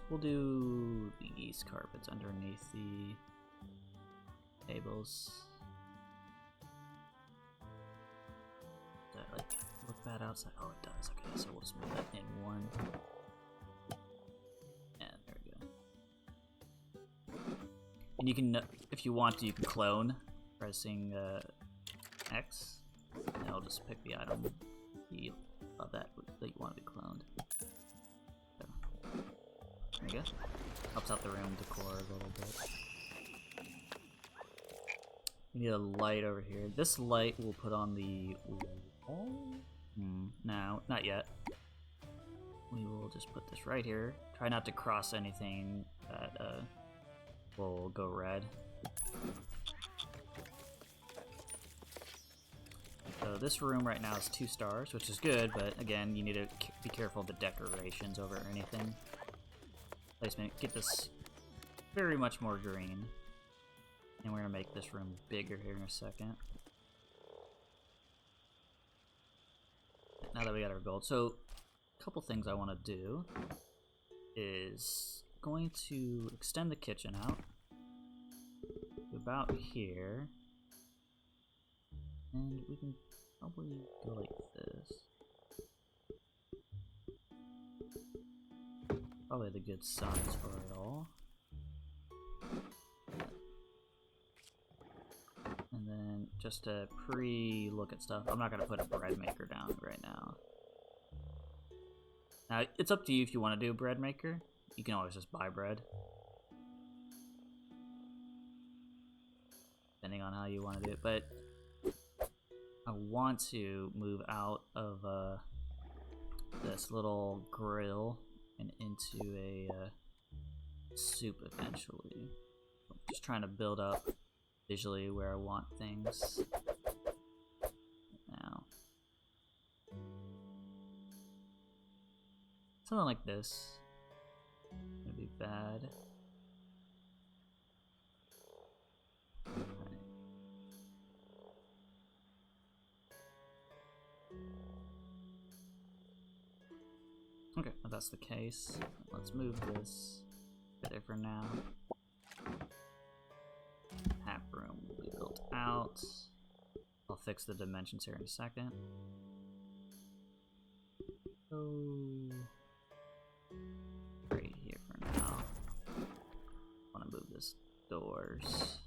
We'll do these carpets underneath the tables. That, like, look bad outside? Oh, it does. Okay, so we'll just move that in one. And there we go. And you can, if you want to, you can clone pressing X, and it'll just pick the item of that you want to be cloned. So, there you go. Helps out the room decor a little bit. We need a light over here. This light we'll put on the wall. No, not yet. We will just put this right here. Try not to cross anything that will go red. So this room right now is 2 stars, which is good, but again, you need to be careful of the decorations over anything. Placement, get this very much more green. And we're gonna make this room bigger here in a second. Now that we got our gold. So, a couple things I want to do is going to extend the kitchen out to about here. And we can probably go like this. Probably the good size for it all. And then just to pre-look at stuff, I'm not going to put a bread maker down right now. Now, it's up to you if you want to do a bread maker. You can always just buy bread. Depending on how you want to do it. But I want to move out of this little grill and into a soup eventually. I'm just trying to build up visually where I want things now. Something like this would be bad. Okay, if that's the case, let's move this right there for now. fix the dimensions here in a second. So right here for now. Want to move this doors.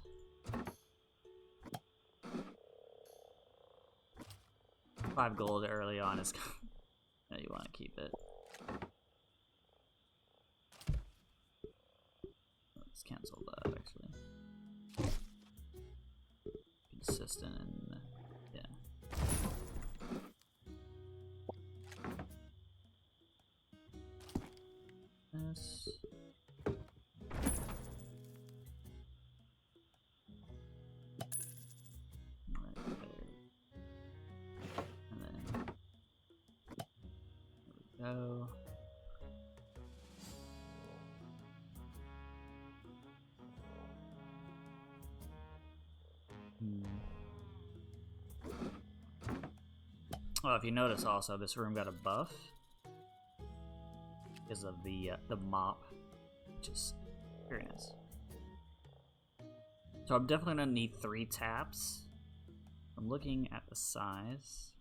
5 gold early on is yeah, you want to keep it. Let's cancel that actually. Consistent and yeah. This. Right there. And then there we go. Well, if you notice also, this room got a buff because of the mop, which is very nice. So I'm definitely gonna need 3 taps. I'm looking at the size.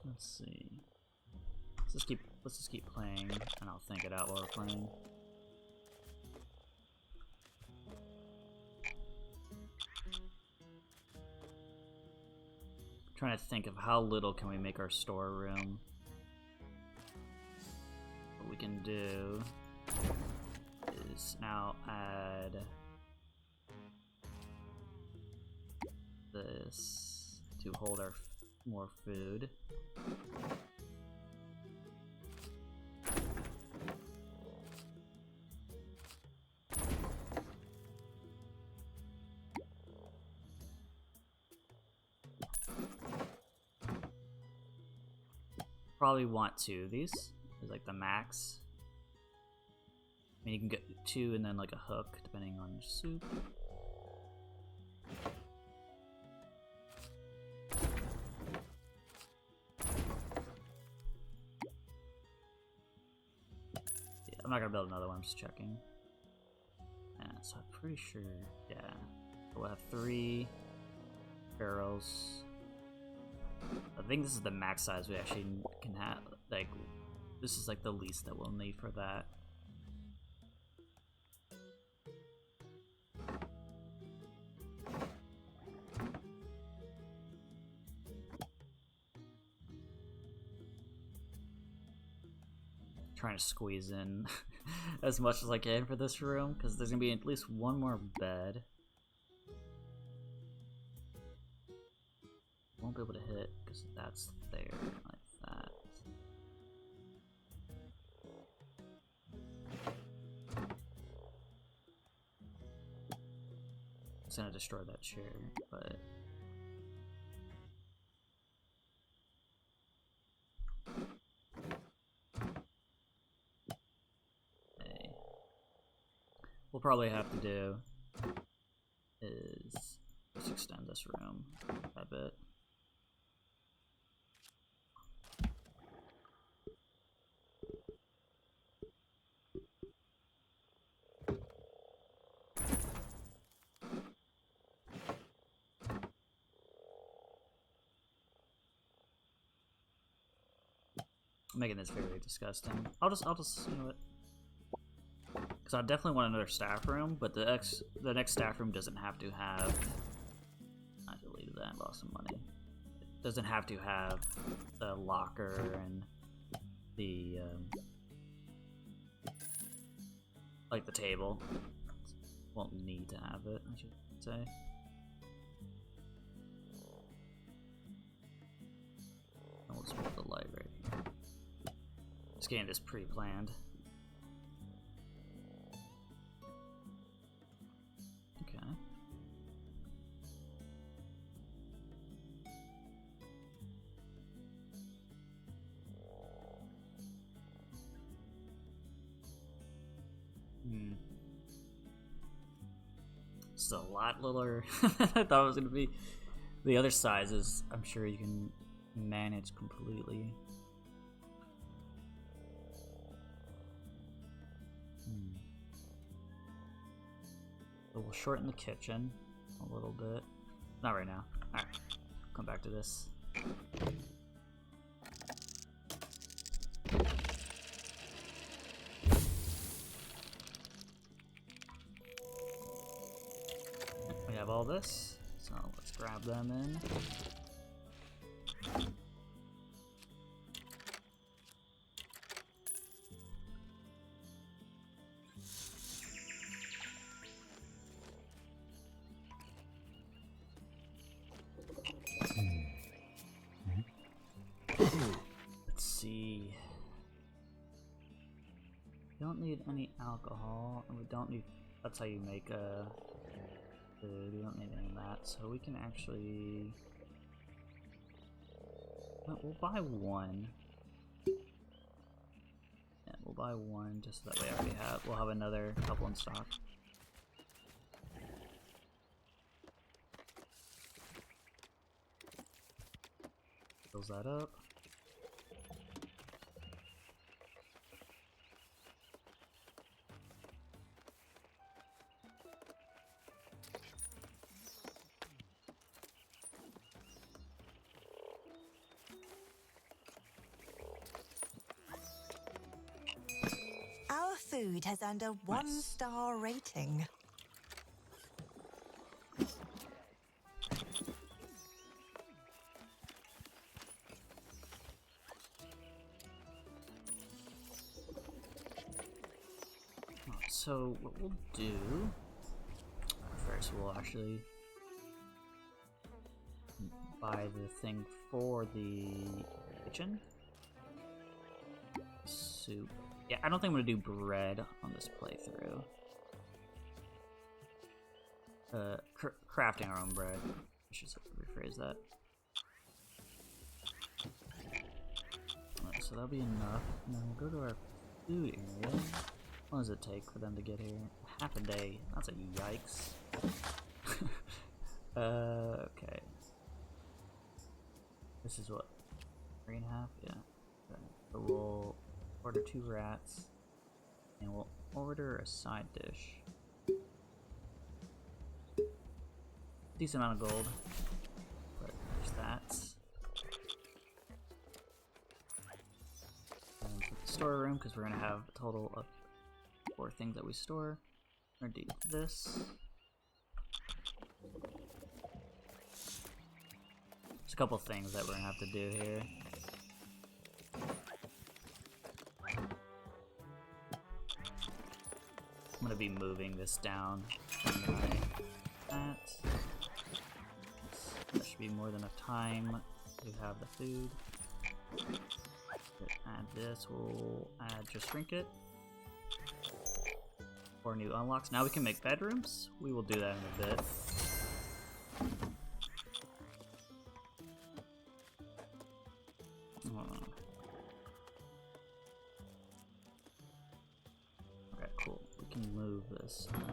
Let's see. Let's just keep playing, and I'll think it out while we're playing. Trying to think of how little can we make our storeroom. What we can do is now add this to hold our more food. Probably want 2 of these, is like the max. I mean, you can get 2 and then like a hook, depending on your soup. Yeah, I'm not gonna build another one, I'm just checking. Yeah, so I'm pretty sure, yeah. We'll have 3 barrels. I think this is the max size we actually can have. Like, this is like the least that we'll need for that. Trying to squeeze in as much as I can for this room, because there's gonna be at least 1 more bed. Won't be able to hit because that's there, like that. It's gonna destroy that chair, but hey. We'll probably have to do is just extend this room a bit. I'm making this very disgusting. I'll just you know what? Because I definitely want another staff room, but the next staff room doesn't have to have. I deleted that, lost some money. It doesn't have to have the locker and the like the table. Won't need to have it, I should say. I'll just put the light right here. Just getting this pre-planned. Okay. It's a lot littler than I thought it was gonna be. The other sizes, I'm sure you can manage completely. So we'll shorten the kitchen a little bit. Not right now. Alright, come back to this. We have all this, so let's grab them in. Let's see. We don't need any alcohol, and we don't need. That's how you make a food. We don't need any of that, so we can actually. We'll buy one. Yeah, we'll buy one just so that way I already have. We'll have another couple in stock. Fills that up. Our food has earned a 1-star rating. So what we'll do first, we'll actually buy the thing for the kitchen. Soup. Yeah, I don't think I'm gonna do bread on this playthrough. Crafting our own bread. I should rephrase that. Alright, so that'll be enough. And then we'll go to our food area. How long does it take for them to get here? Half a day. That's a yikes. Okay. This is what? 3.5? Yeah. Okay. So we'll order 2 rats. And we'll order a side dish. Decent amount of gold. But there's that. And for the storeroom, because we're going to have a total of 4 things that we store. We're gonna do this. There's a couple things that we're gonna have to do here. I'm gonna be moving this down from that. That should be more than enough time to have the food. Add this, we'll add just trinket. 4 new unlocks. Now we can make bedrooms. We will do that in a bit. Okay, cool. We can move this. Move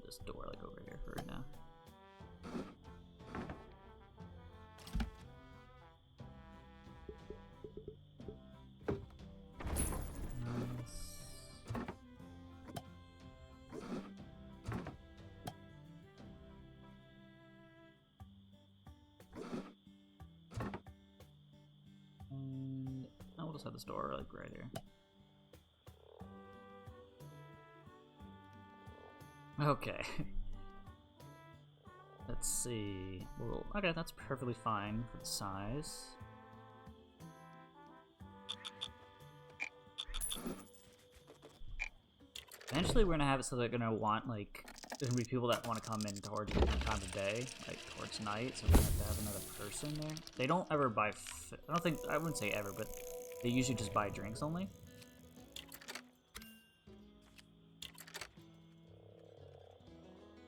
this door like over here for right now. We'll just have this door like right here. Okay. Let's see. Well, okay, that's perfectly fine for the size. Eventually, we're gonna have it so they're gonna want like there's gonna be people that want to come in towards a different time of day, like towards night. So we're gonna have to have another person there. They don't ever buy. I wouldn't say ever, but they usually just buy drinks only.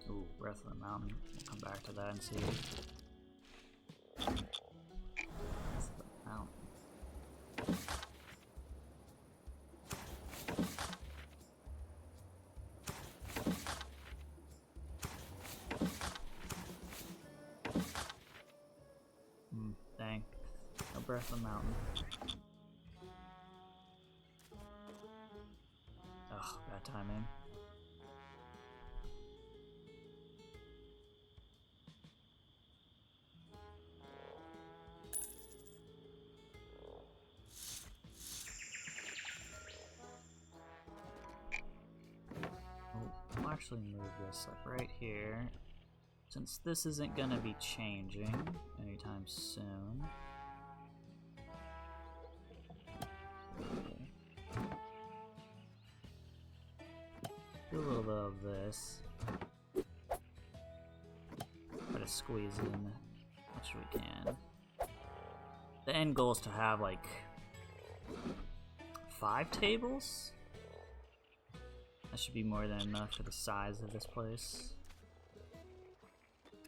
Ooh, Breath of the Mountain. We'll come back to that and see. Breath of the Mountain. Breath of the Mountain. Ugh, bad timing. Oh, I'll actually move this like right here, since this isn't gonna be changing anytime soon. Do a little bit of this. Try to squeeze in as much as we can. The end goal is to have like 5 tables. That should be more than enough for the size of this place.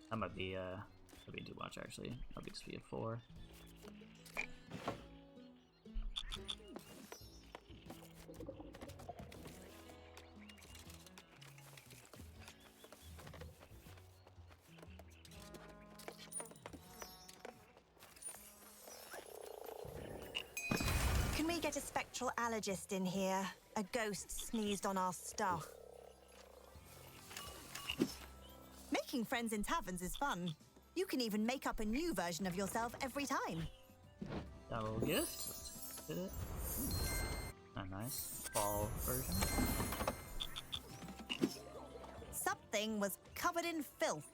That might be too much actually. That'll just be a 4. Can we get a spectral allergist in here? A ghost sneezed on our stuff. Making friends in taverns is fun. You can even make up a new version of yourself every time. Got a little gift. Let's hit it. Not nice. Fall version. Something was covered in filth.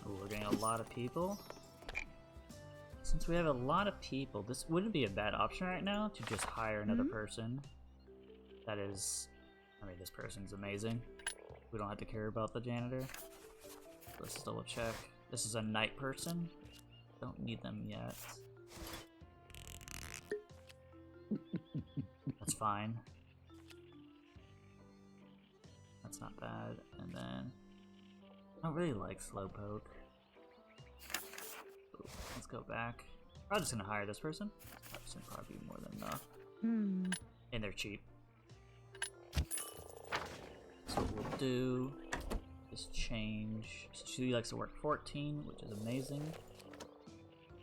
Ooh, we're getting a lot of people. Since we have a lot of people, this wouldn't be a bad option right now to just hire another person. That is, I mean, this person's amazing. We don't have to care about the janitor. Let's double check. This is a night person. Don't need them yet. That's fine. That's not bad. And then, I don't really like Slowpoke. Let's go back. I'm just gonna hire this person. That's gonna probably be more than enough. And they're cheap. So what we'll do is change. So she likes to work 14, which is amazing.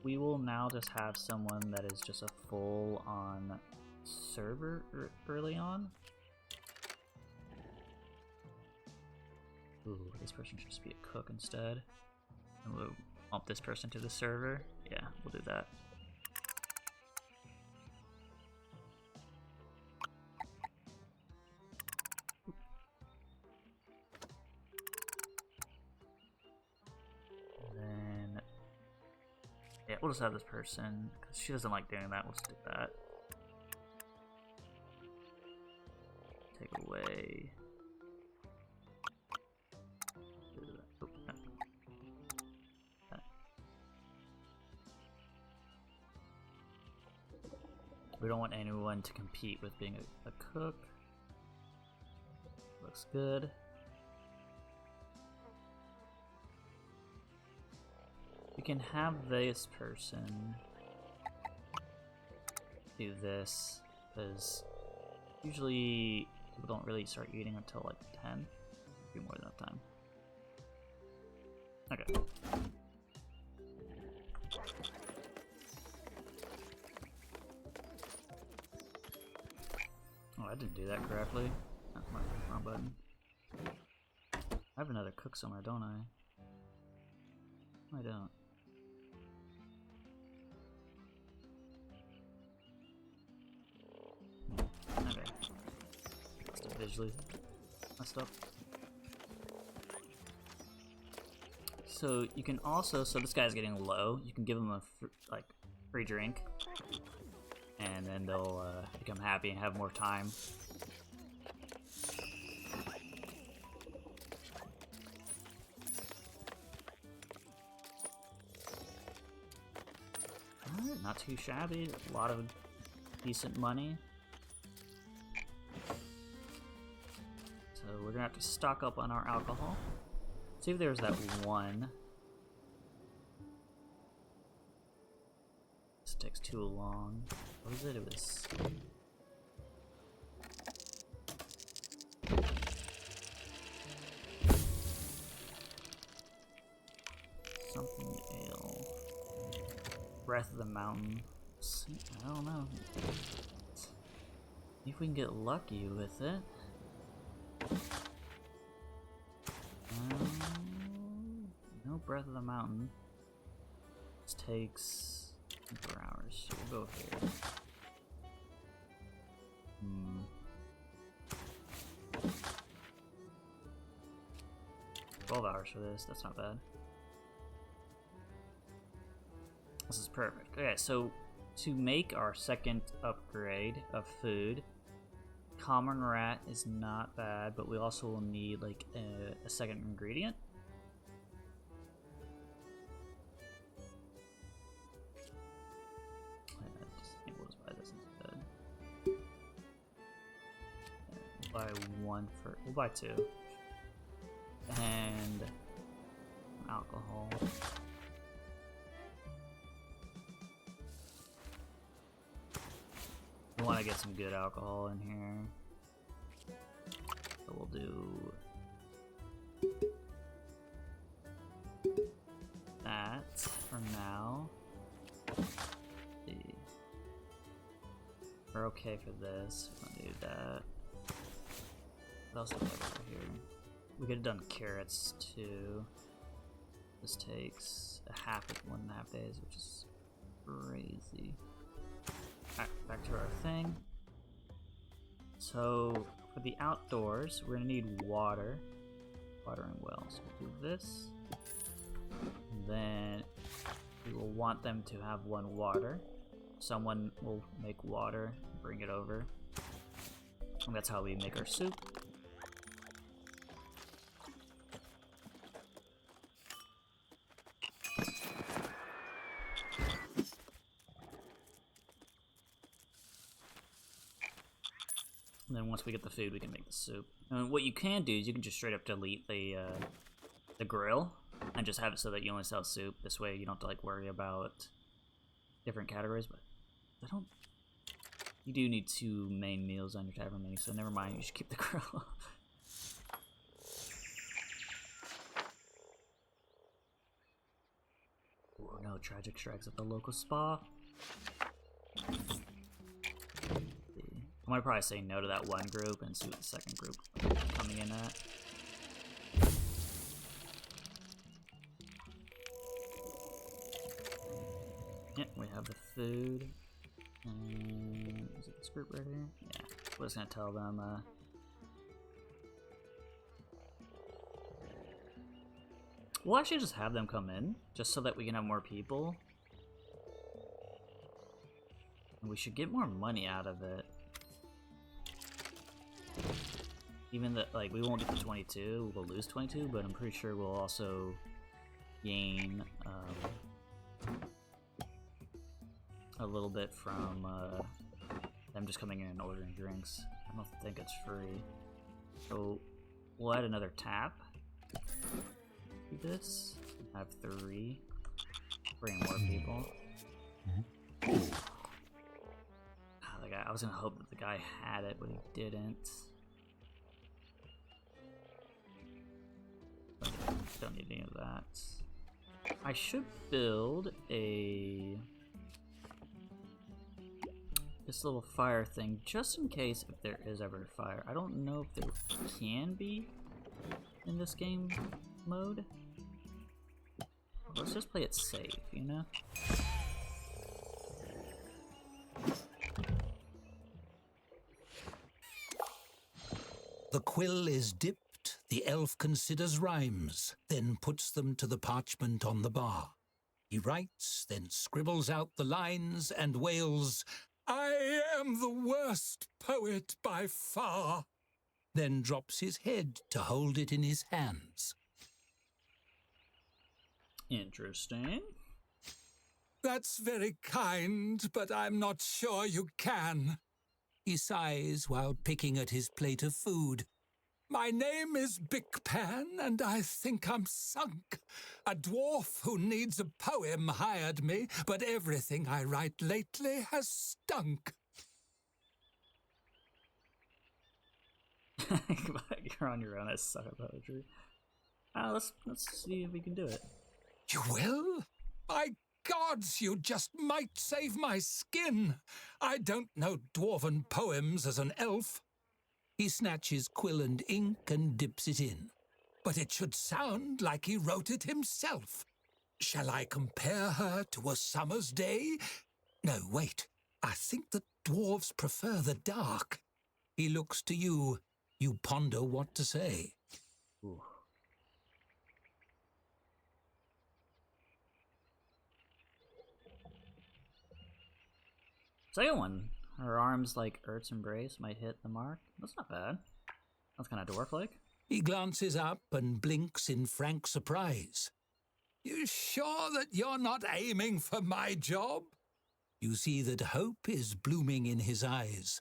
We will now just have someone that is just a full-on server early on. Ooh, this person should just be a cook instead. And we'll bump this person to the server. Yeah, we'll do that. And then, yeah, we'll just have this person, because she doesn't like doing that. We'll just do that. Take away. We don't want anyone to compete with being a cook. Looks good. We can have this person do this, because usually people don't really start eating until like 10. Be more than enough time. Okay. Oh, I didn't do that correctly. That's my wrong button. I have another cook somewhere, don't I? No, I don't. Okay. Must have visually messed up. So you can also, so this guy's getting low. You can give him a free drink. And then they'll become happy and have more time. Alright, not too shabby. A lot of decent money. So we're gonna have to stock up on our alcohol. See if there's that one. This takes too long. What was it? It was... something ale. Breath of the Mountain. I don't know. See if we can get lucky with it. No Breath of the Mountain. This takes 4 hours, so we'll go here. 12 hours for this, that's not bad. This is perfect. Okay, so to make our second upgrade of food, common rat is not bad, but we also will need like a second ingredient. Buy one for, we'll buy 2. And alcohol. We want to get some good alcohol in here. So we'll do that for now. Let's see. We're okay for this. We'll do that. What else do we have over here? We could have done carrots too. This takes 1.5 days, which is crazy. Alright, back to our thing. So for the outdoors, we're gonna need water. Watering wells. We'll do this. And then we will want them to have 1 water. Someone will make water, bring it over. And that's how we make our soup. And then once we get the food, we can make the soup. And what you can do is you can just straight up delete the grill and just have it so that you only sell soup. This way you don't have to like worry about different categories. But I don't. You do need 2 main meals on your tavern menu, so never mind. You should keep the grill. Oh no! Tragic strikes at the local spa. I might probably say no to that one group and see what the second group coming in at. Yep, we have the food. And is it this group right here? Yeah, we're just gonna tell them. We'll actually just have them come in, just so that we can have more people. And we should get more money out of it. Even that, like, we won't get to 22, we'll lose 22, but I'm pretty sure we'll also gain a little bit from them just coming in and ordering drinks. I don't think it's free. So we'll add another tap to this. Have 3. Bring in more people. The guy, I was gonna hope that the guy had it, but he didn't. Don't need any of that. I should build this little fire thing just in case if there is ever a fire. I don't know if there can be in this game mode. Let's just play it safe, you know? The quill is dipped, the elf considers rhymes, then puts them to the parchment on the bar. He writes, then scribbles out the lines and wails, "I am the worst poet by far," then drops his head to hold it in his hands. Interesting. "That's very kind, but I'm not sure you can." He sighs while picking at his plate of food. "My name is Big Pan, and I think I'm sunk. A dwarf who needs a poem hired me, but everything I write lately has stunk." You're on your own. I suck at poetry. Let's see if we can do it. "You will? By gods, you just might save my skin. I don't know dwarven poems as an elf. He snatches quill and ink and dips it in. But it should sound like he wrote it himself. Shall I compare her to a summer's day? No, wait. I think the dwarves prefer the dark. He looks to you. You ponder what to say. Ooh. Second one. Her arms like Earth's embrace might hit the mark. That's not bad. That's kind of dwarf-like. He glances up and blinks in frank surprise. You sure that you're not aiming for my job? You see that hope is blooming in his eyes.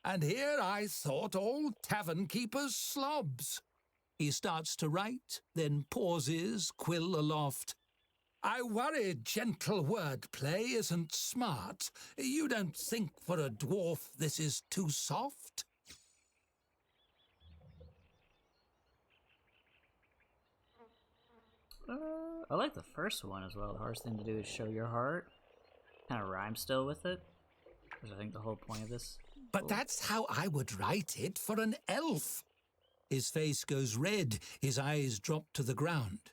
And here I thought all tavern keepers slobs. He starts to write, then pauses, quill aloft. I worry gentle wordplay isn't smart. You don't think for a dwarf this is too soft? I like the first one as well. The hardest thing to do is show your heart. Kind of rhyme still with it. Which I think the whole point of this. But that's how I would write it for an elf. His face goes red, his eyes drop to the ground.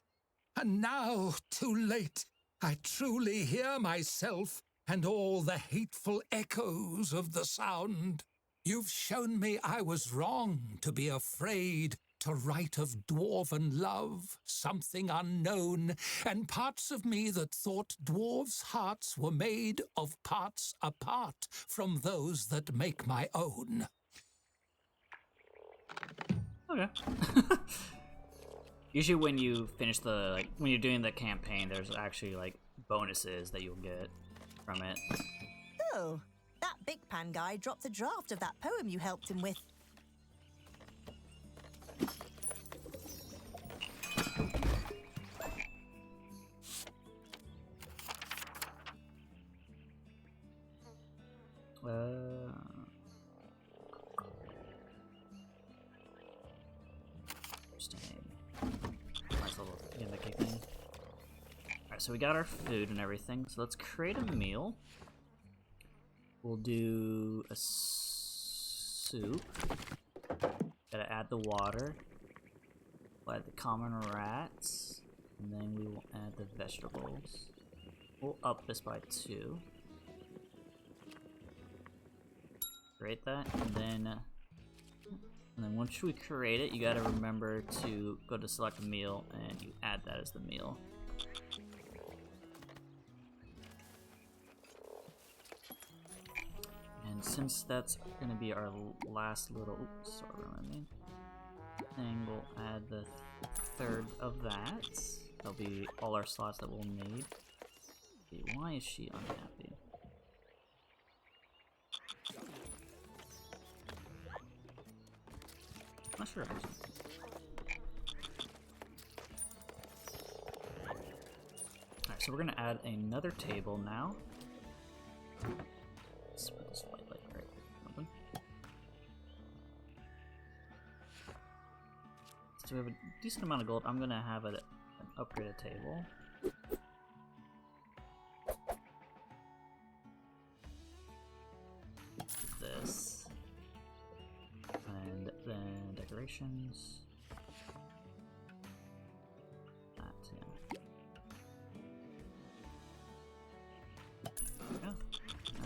And now, too late, I truly hear myself and all the hateful echoes of the sound. You've shown me I was wrong to be afraid to write of dwarven love, something unknown, and parts of me that thought dwarves' hearts were made of parts apart from those that make my own. Okay. Usually when you finish when you're doing the campaign, there's actually bonuses that you'll get from it. Oh, that Big Pan guy dropped a draft of that poem you helped him with. Nice little gimmicky thing. Alright, so we got our food and everything, so let's create a meal. We'll do a soup. Gotta add the water. We'll add the common rats. And then we will add the vegetables. We'll up this by 2. Create that, and then once we create it, you gotta remember to go to select a meal and you add that as the meal. And since that's gonna be our last little thing, we'll add the third of that. That'll be all our slots that we'll need. Why is she unhappy? Not sure. Alright, so we're gonna add another table now. Let's put this light right open. So we have a decent amount of gold. I'm gonna have an upgraded table. This. And then decorations. That, yeah. There we go.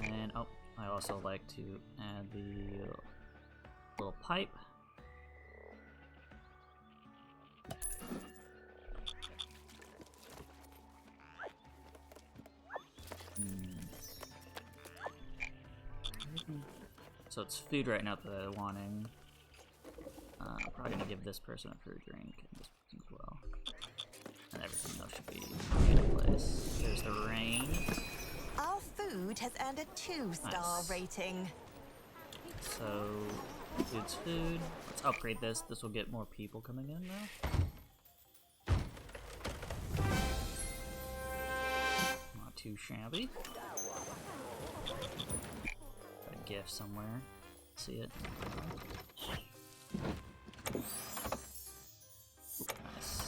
And oh, I also like to add the little pipe. So it's food right now that I'm wanting. I'm probably gonna give this person a fruit drink and this person as well. And everything else should be in place. There's the rain. Our food has earned a 2-star Nice. rating. So food's food. Let's upgrade this. This will get more people coming in now. Not too shabby. Got a gift somewhere. See it. Nice.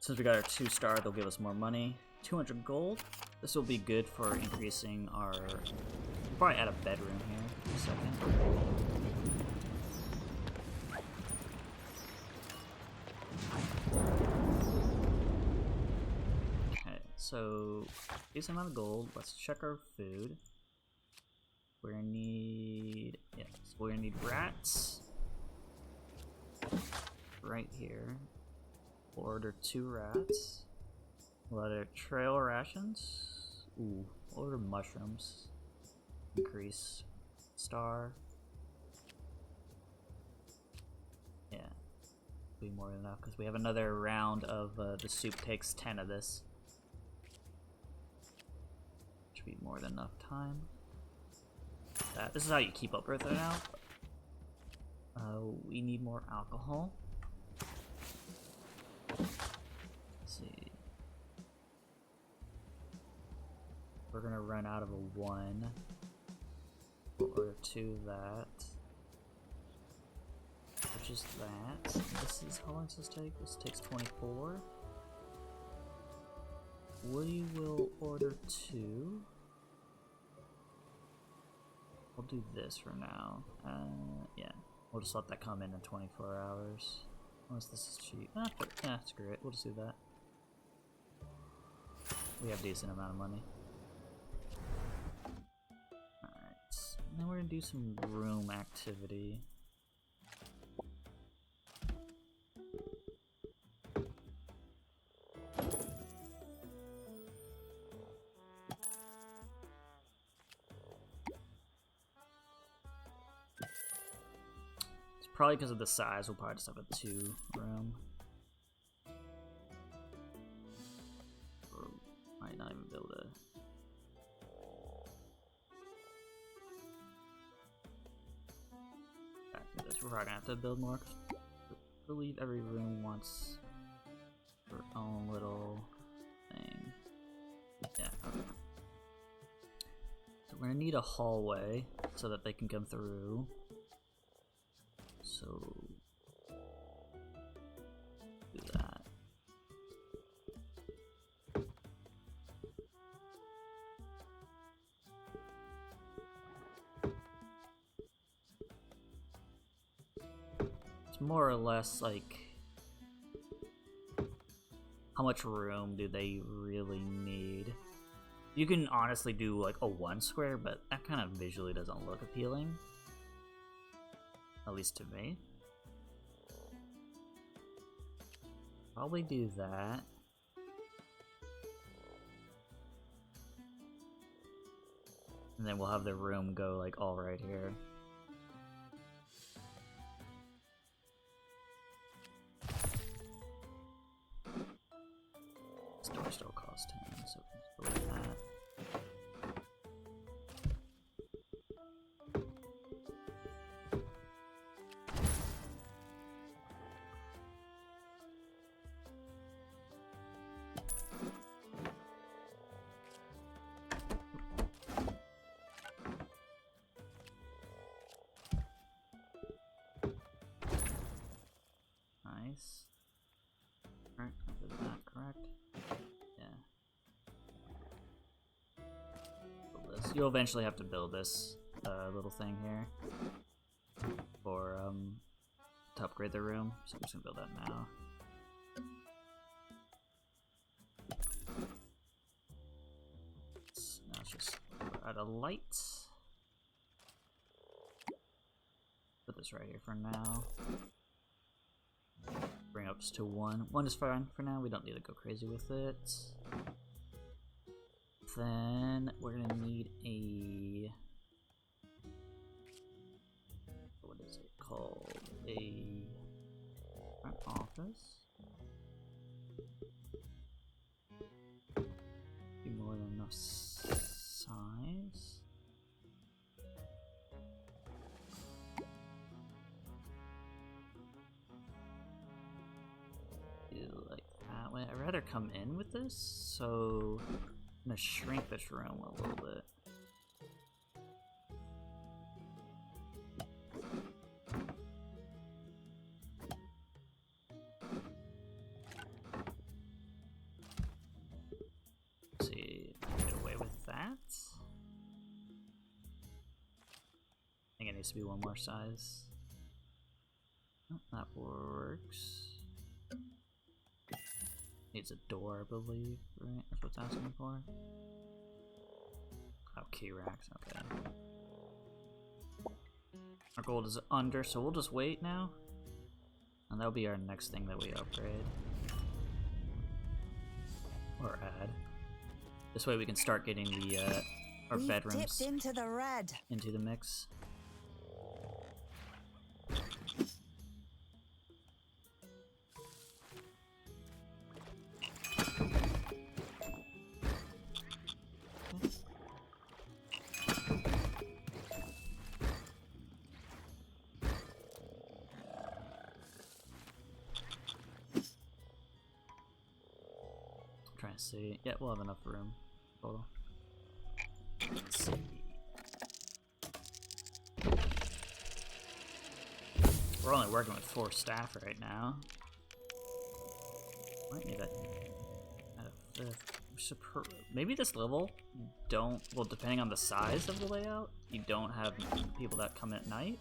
Since we got our 2-star, they'll give us more money. 200 gold. This will be good for increasing our... We'll probably add a bedroom here in a second. Okay, so decent amount of gold. Let's check our food. We're gonna need... Yeah, so we're gonna need rats. Right here. We'll order 2 rats. We'll order trail rations. Ooh, we'll order mushrooms. Increase star. Yeah, be more than enough because we have another round of the soup takes 10 of this. Should be more than enough time. This is how you keep up with it now. We need more alcohol. Let's see. We're gonna run out of a 1. We'll order 2 of that. Which is that. This is how long does this take? This takes 24. We will order 2. We'll do this for now. Yeah. We'll just let that come in 24 hours. Unless this is cheap. But yeah, screw it. We'll just do that. We have a decent amount of money. Alright. And then we're gonna do some room activity. Probably because of the size, we'll probably just have a 2 room. Or might not even be able to. Back to this, we're probably gonna have to build more. I believe every room wants their own little thing. Yeah. Okay. So we're gonna need a hallway so that they can come through. So do that. It's more or less like how much room do they really need? You can honestly do like a 1 square, but that kind of visually doesn't look appealing. At least to me. Probably do that. And then we'll have the room go like all right here. Store still costs 10, so we can delete that. Nice. Alright, is that correct? Yeah. Build this. You'll eventually have to build this little thing here for to upgrade the room. So I'm just gonna build that now. Now let's just add a light. Put this right here for now. Bring up to 1. 1 is fine for now. We don't need to go crazy with it. Then we're gonna need a, what is it called? A front office. Be more than enough size. Like that way. I'd rather come in with this, so I'm gonna shrink this room a little bit. needs to be one more size. Oh, that works. Needs a door, I believe, right? That's what's asking for. Oh, key racks, okay. Our gold is under, so we'll just wait now. And that'll be our next thing that we upgrade. Or add. This way we can start getting the our We've bedrooms dipped into the red. into the mix. Trying to see. Yeah, we'll have enough room total. Let's see. We're only working with 4 staff right now. Might need a 5th. Maybe this level you don't. Well, depending on the size of the layout, you don't have people that come at night.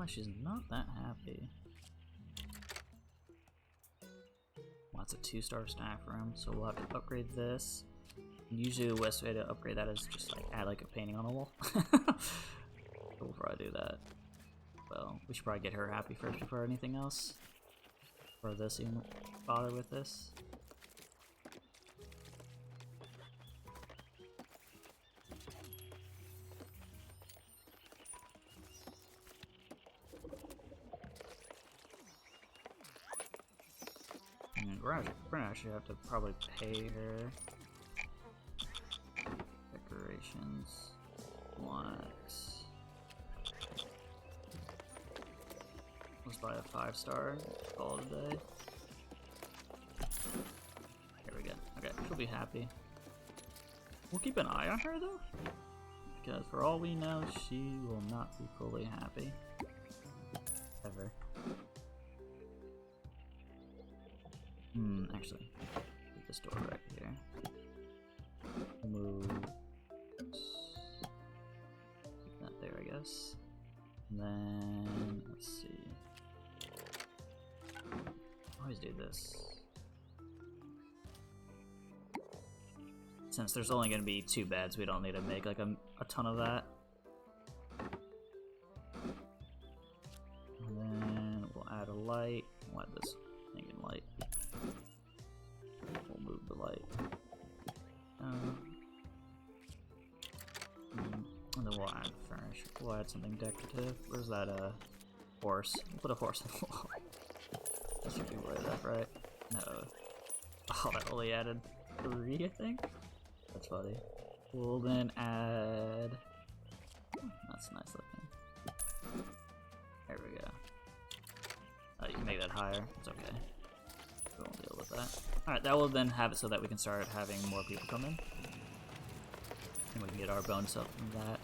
She's not that happy. Well, that's a 2-star staff room, so we'll have to upgrade this. And usually the best way to upgrade that is just like add like a painting on the wall. We'll probably do that. Well, we should probably get her happy first before anything else. Or this even bother with this. We're gonna actually have to probably pay her. Decorations. What? Let's buy a 5-star. Call it a day. Here we go. Okay, she'll be happy. We'll keep an eye on her though, because for all we know, she will not be fully happy. Ever. Actually, put this door right here. Move that there, I guess. And then let's see. Always do this. Since there's only going to be 2 beds, we don't need to make like a ton of that. And then we'll add a light. We'll add this hanging light. We'll move the light. And then we'll add furniture. We'll add something decorative. Where's that horse? We'll put a horse in the wall. That should be way up, right? No. Oh, that only added 3, I think? That's funny. We'll then add... That's nice looking. There we go. Oh, you can make that higher. It's okay. We won't deal with that. Alright, that will then have it so that we can start having more people come in. And we can get our bonus up from that.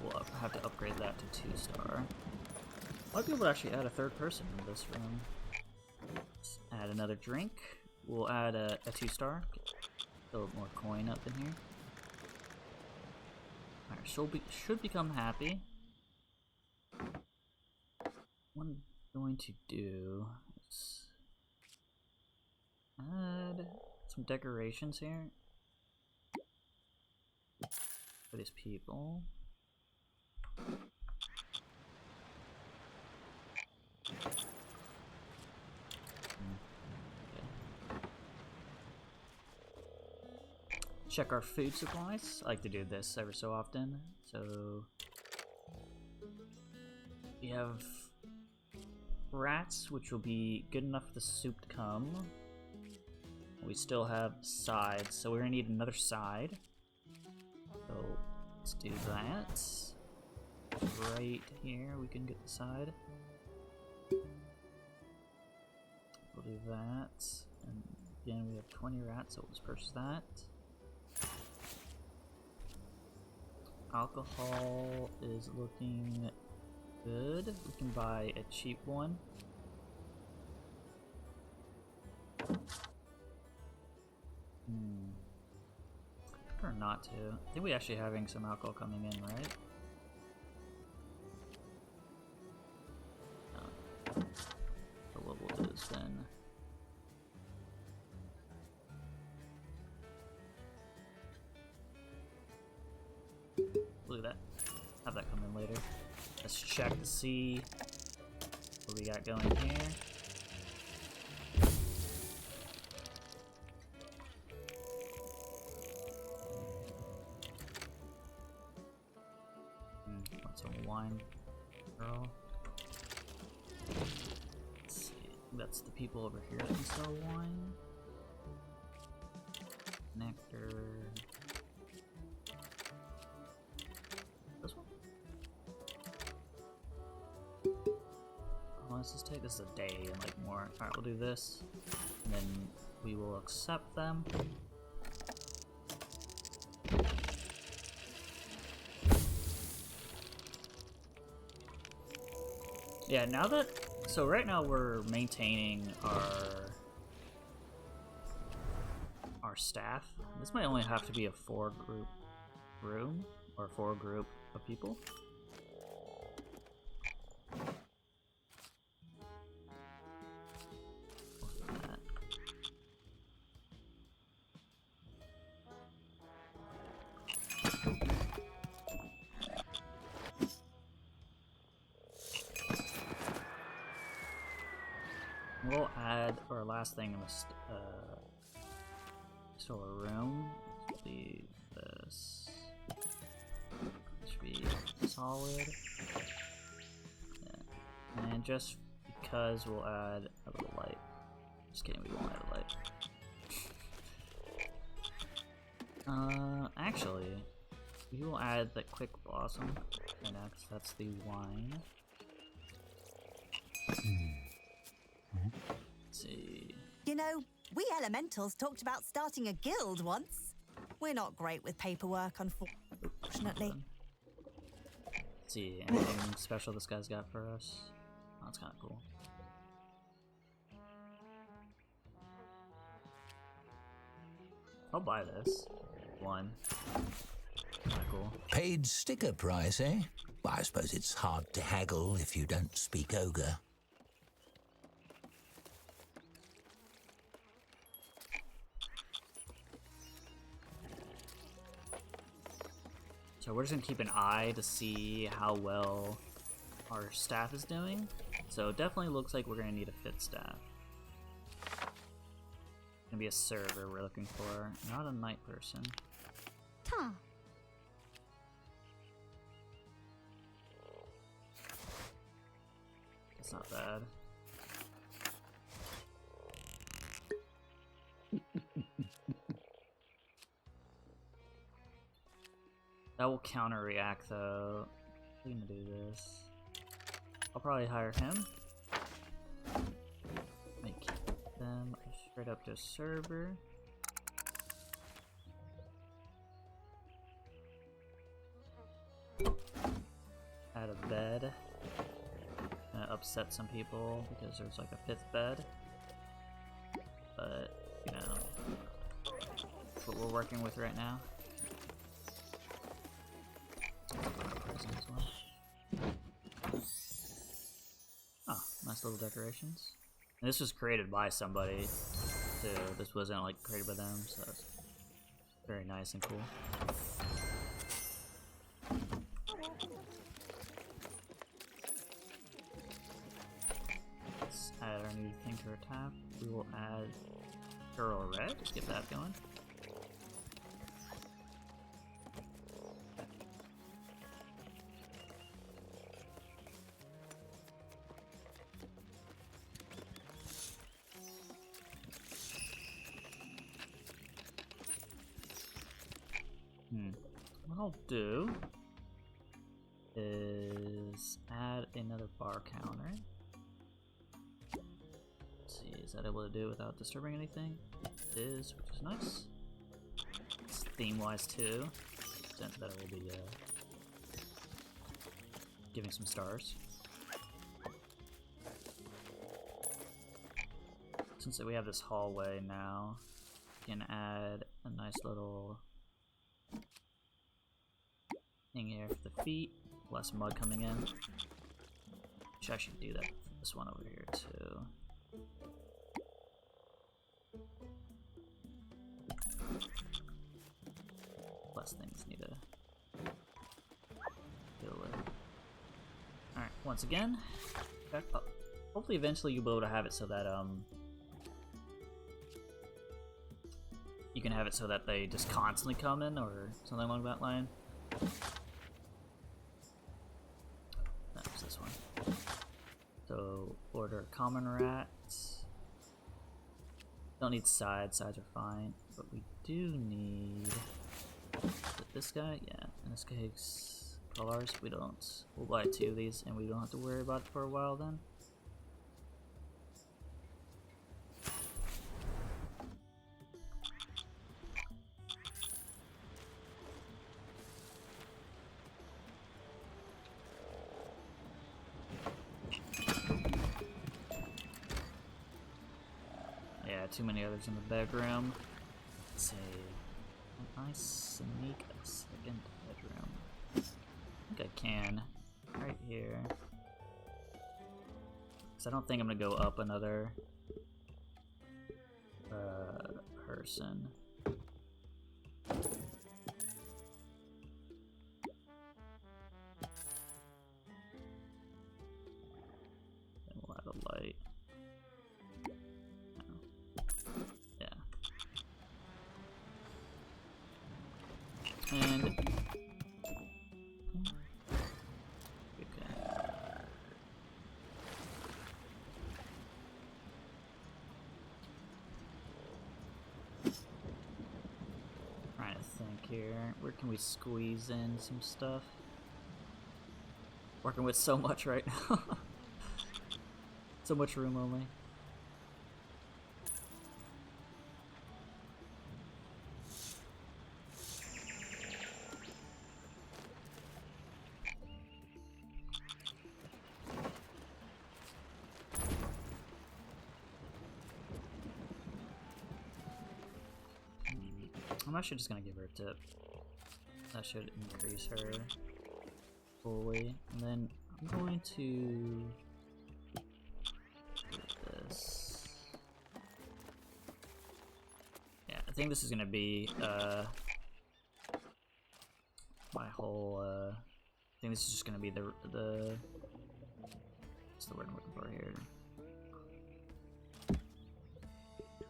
We'll have to upgrade that to 2-star. A lot of people actually add a 3rd person in this room. Let's add another drink. We'll add a 2-star. Get a little more coin up in here. Alright, should become happy. What I'm going to do is add some decorations here for these people. Check our food supplies. I like to do this every so often. So we have rats, which will be good enough for the soup to come. We still have sides, so we're gonna need another side. So let's do that. Right here, we can get the side. We'll do that. And again, we have 20 rats, so we'll just purchase that. Alcohol is looking good. We can buy a cheap one. Or not to. I think we actually having some alcohol coming in, right? No. So what we'll do is then look at that. Have that come in later. Let's check to see what we got going here. Want some wine, girl. Let's see. That's the people over here that can sell wine. Nectar. This one? How long does this take? This is a day and like more. Alright, we'll do this. And then we will accept them. Yeah, now that... So right now we're maintaining our staff. This might only have to be a 4-group room, or 4-group of people. We'll add our last thing in the store room. This will be this. This should be solid. Yeah. And just because we'll add a little light. Just kidding, we won't add a light. Actually, we will add the quick blossom. And that's the wine. Let's see. You know, we elementals talked about starting a guild once. We're not great with paperwork, unfortunately. Let's see, anything special this guy's got for us? Oh, that's kind of cool. I'll buy this. One. Kinda cool. Paid sticker price, eh? Well, I suppose it's hard to haggle if you don't speak ogre. So we're just gonna keep an eye to see how well our staff is doing. So it definitely looks like we're gonna need a 5th staff. Gonna be a server we're looking for, not a night person. Ta. It's not bad. That will counter-react though. We're gonna do this. I'll probably hire him. Make them straight up to server. Add a bed. Gonna upset some people because there's like a 5th bed. But, you know, that's what we're working with right now. As well. Oh, nice little decorations. And this was created by somebody too. This wasn't like created by them, so it's very nice and cool. Let's add our new thing to our tab. We will add Girl Red. Let's get that going. What I'll do is add another bar counter. Let's see, is that able to do it without disturbing anything? It is, which is nice. It's theme-wise too, since that it will be giving some stars. Since we have this hallway now, can add a nice little thing here for the feet. Less mud coming in. Which I should do that for this one over here too. Less things need to deal with. Alright, once again, back up. Hopefully eventually you'll be able to have it so that you can have it so that they just constantly come in or something along that line. That's this one. So order common rats. Don't need sides, sides are fine, but we do need this guy, yeah, in this case, colors, we don't. We'll buy 2 of these and we don't have to worry about it for a while then. Yeah, too many others in the bedroom. Let's see. Can I sneak a second bedroom? I think I can. Right here. Because I don't think I'm gonna go up another person. Then we'll add a light. And okay. Trying to think here. Where can we squeeze in some stuff? Working with so much right now. So much room only. I'm actually just gonna give her a tip. That should increase her fully. And then I'm going to do this. Yeah, I think this is gonna be my whole I think this is just gonna be the what's the word I'm looking for here?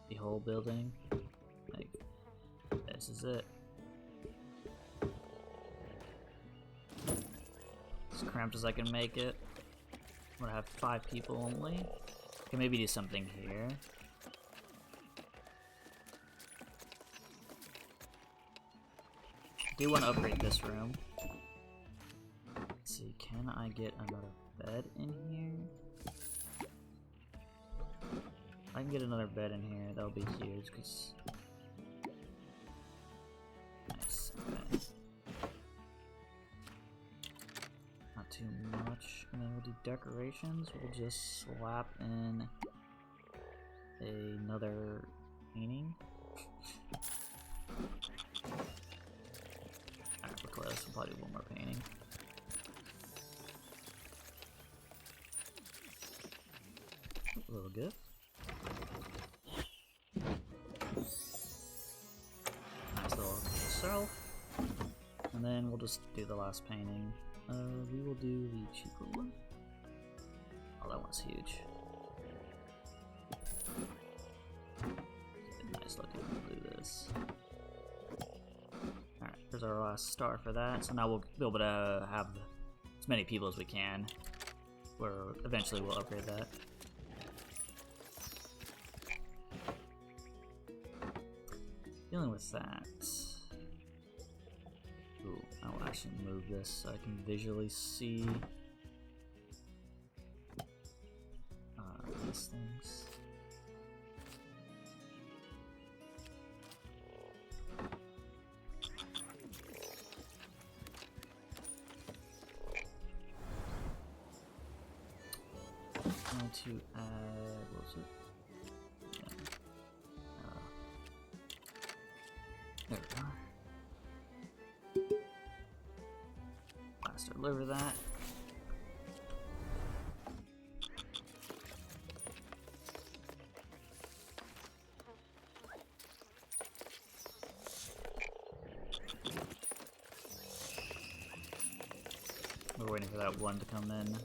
The whole building. Like, this is it. As cramped as I can make it. I'm gonna have 5 people only. Can maybe do something here. I do want to upgrade this room. Let's see, can I get another bed in here? If I can get another bed in here, that'll be huge, because nice. Okay. Not too much. And then we'll do decorations. We'll just slap in another painting. Alright, we're close. We'll probably do one more painting. A little gift. Nice little self. And then we'll just do the last painting. We will do the cheaper one. Oh, that one's huge. Nice looking. We'll do this. Alright, here's our last star for that. So now we'll be able to have as many people as we can. Where eventually we'll upgrade that. Dealing with that. Ooh, I'll actually move this so I can visually see these things. I'm going to add, what was it? deliver that. We're waiting for that one to come in.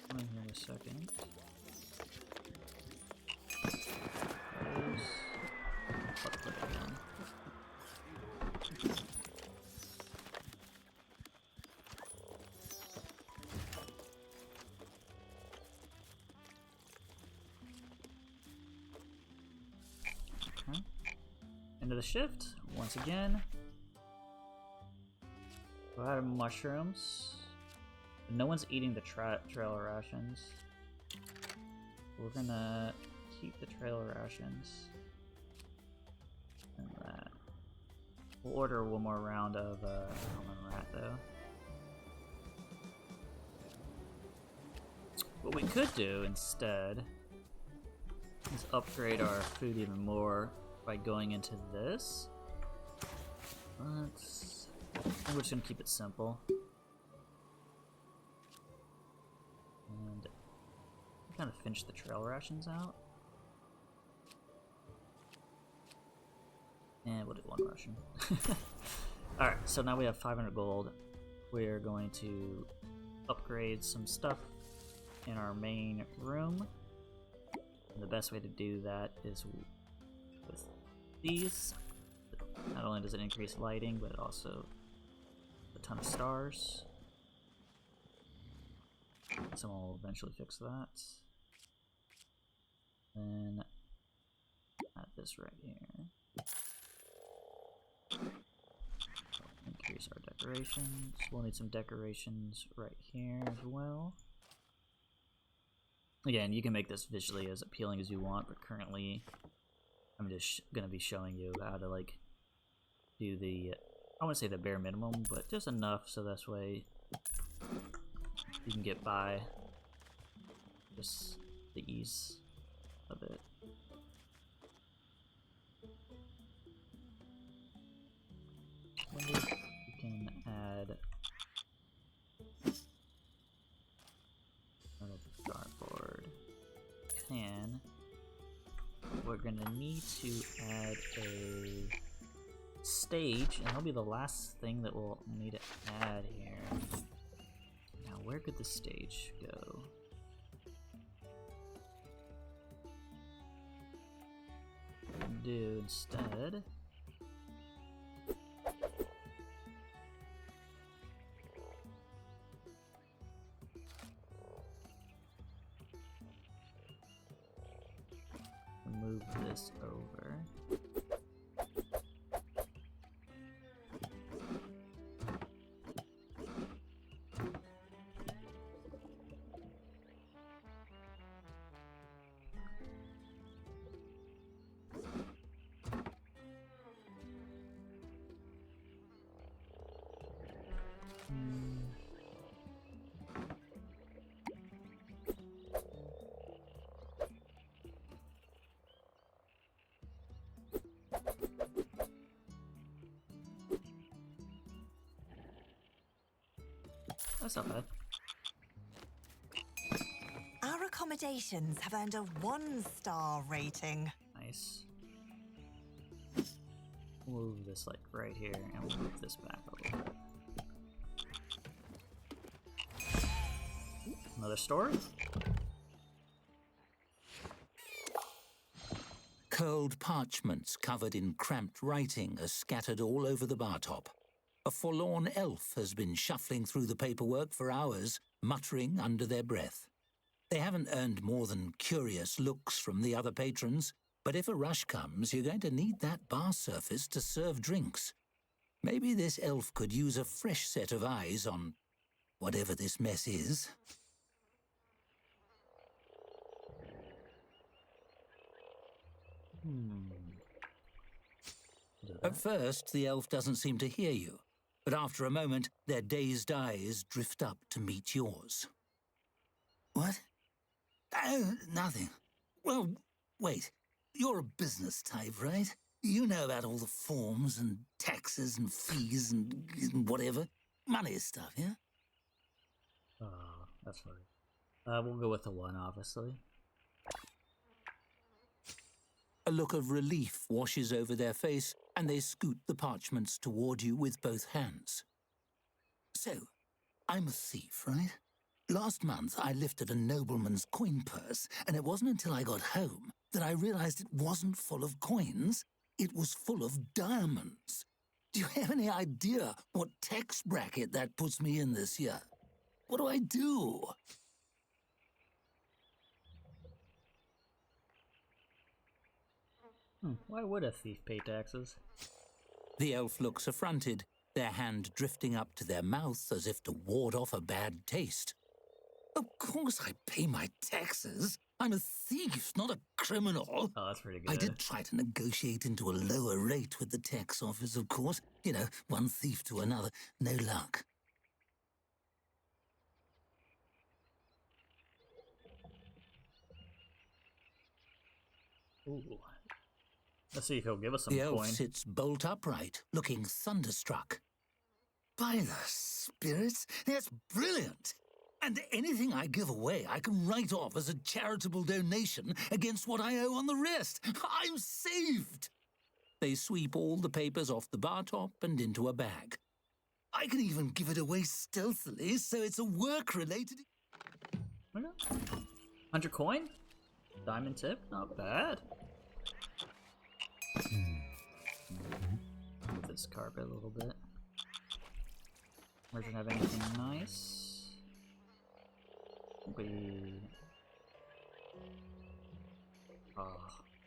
Come in here in a second. There it is. Let's put it again. Okay. Into the shift once again. We'll have mushrooms. No one's eating the trail rations. We're gonna keep the trail rations. And that. We'll order one more round of common rat though. What we could do instead is upgrade our food even more by going into this. We're just gonna keep it simple. And kind of finish the trail rations out. And we'll do one ration. Alright, so now we have 500 gold. We're going to upgrade some stuff in our main room. And the best way to do that is with these. Not only does it increase lighting, but also a ton of stars. Someone will eventually fix that. Then add this right here. Increase our decorations. We'll need some decorations right here as well. Again, you can make this visually as appealing as you want, but currently I'm just gonna be showing you how to like do the, I wouldn't say the bare minimum, but just enough so this way you can get by just the ease of it. Wonder if we can add another dartboard. We're gonna need to add a stage, and that'll be the last thing that we'll need to add here. Now, where could the stage go? What we'll do instead move this over. That's not bad. Our accommodations have earned a 1-star rating. Nice. We'll move this like right here, and we'll move this back a little bit. Another store? Curled parchments covered in cramped writing are scattered all over the bar top. A forlorn elf has been shuffling through the paperwork for hours, muttering under their breath. They haven't earned more than curious looks from the other patrons, but if a rush comes, you're going to need that bar surface to serve drinks. Maybe this elf could use a fresh set of eyes on whatever this mess is. At first, the elf doesn't seem to hear you, but after a moment, their dazed eyes drift up to meet yours. What? Nothing. Well, wait. You're a business type, right? You know about all the forms and taxes and fees and whatever. Money stuff, yeah? Oh, that's funny. We'll go with the 1, obviously. A look of relief washes over their face, and they scoot the parchments toward you with both hands. So, I'm a thief, right? Last month, I lifted a nobleman's coin purse, and it wasn't until I got home that I realized it wasn't full of coins. It was full of diamonds. Do you have any idea what tax bracket that puts me in this year? What do I do? Why would a thief pay taxes? The elf looks affronted, their hand drifting up to their mouth as if to ward off a bad taste. Of course I pay my taxes. I'm a thief, not a criminal. Oh, that's pretty good. I did try to negotiate into a lower rate with the tax office, of course. You know, one thief to another. No luck. Ooh. Let's see if he'll give us some The elf coin. sits bolt upright, looking thunderstruck. By the spirits, that's brilliant! And anything I give away, I can write off as a charitable donation against what I owe on the rest. I'm saved! They sweep all the papers off the bar top and into a bag. I can even give it away stealthily, so it's a work-related... Okay. 100 coin? Diamond tip? Not bad. Move this carpet a little bit. Merchant have anything nice? Breath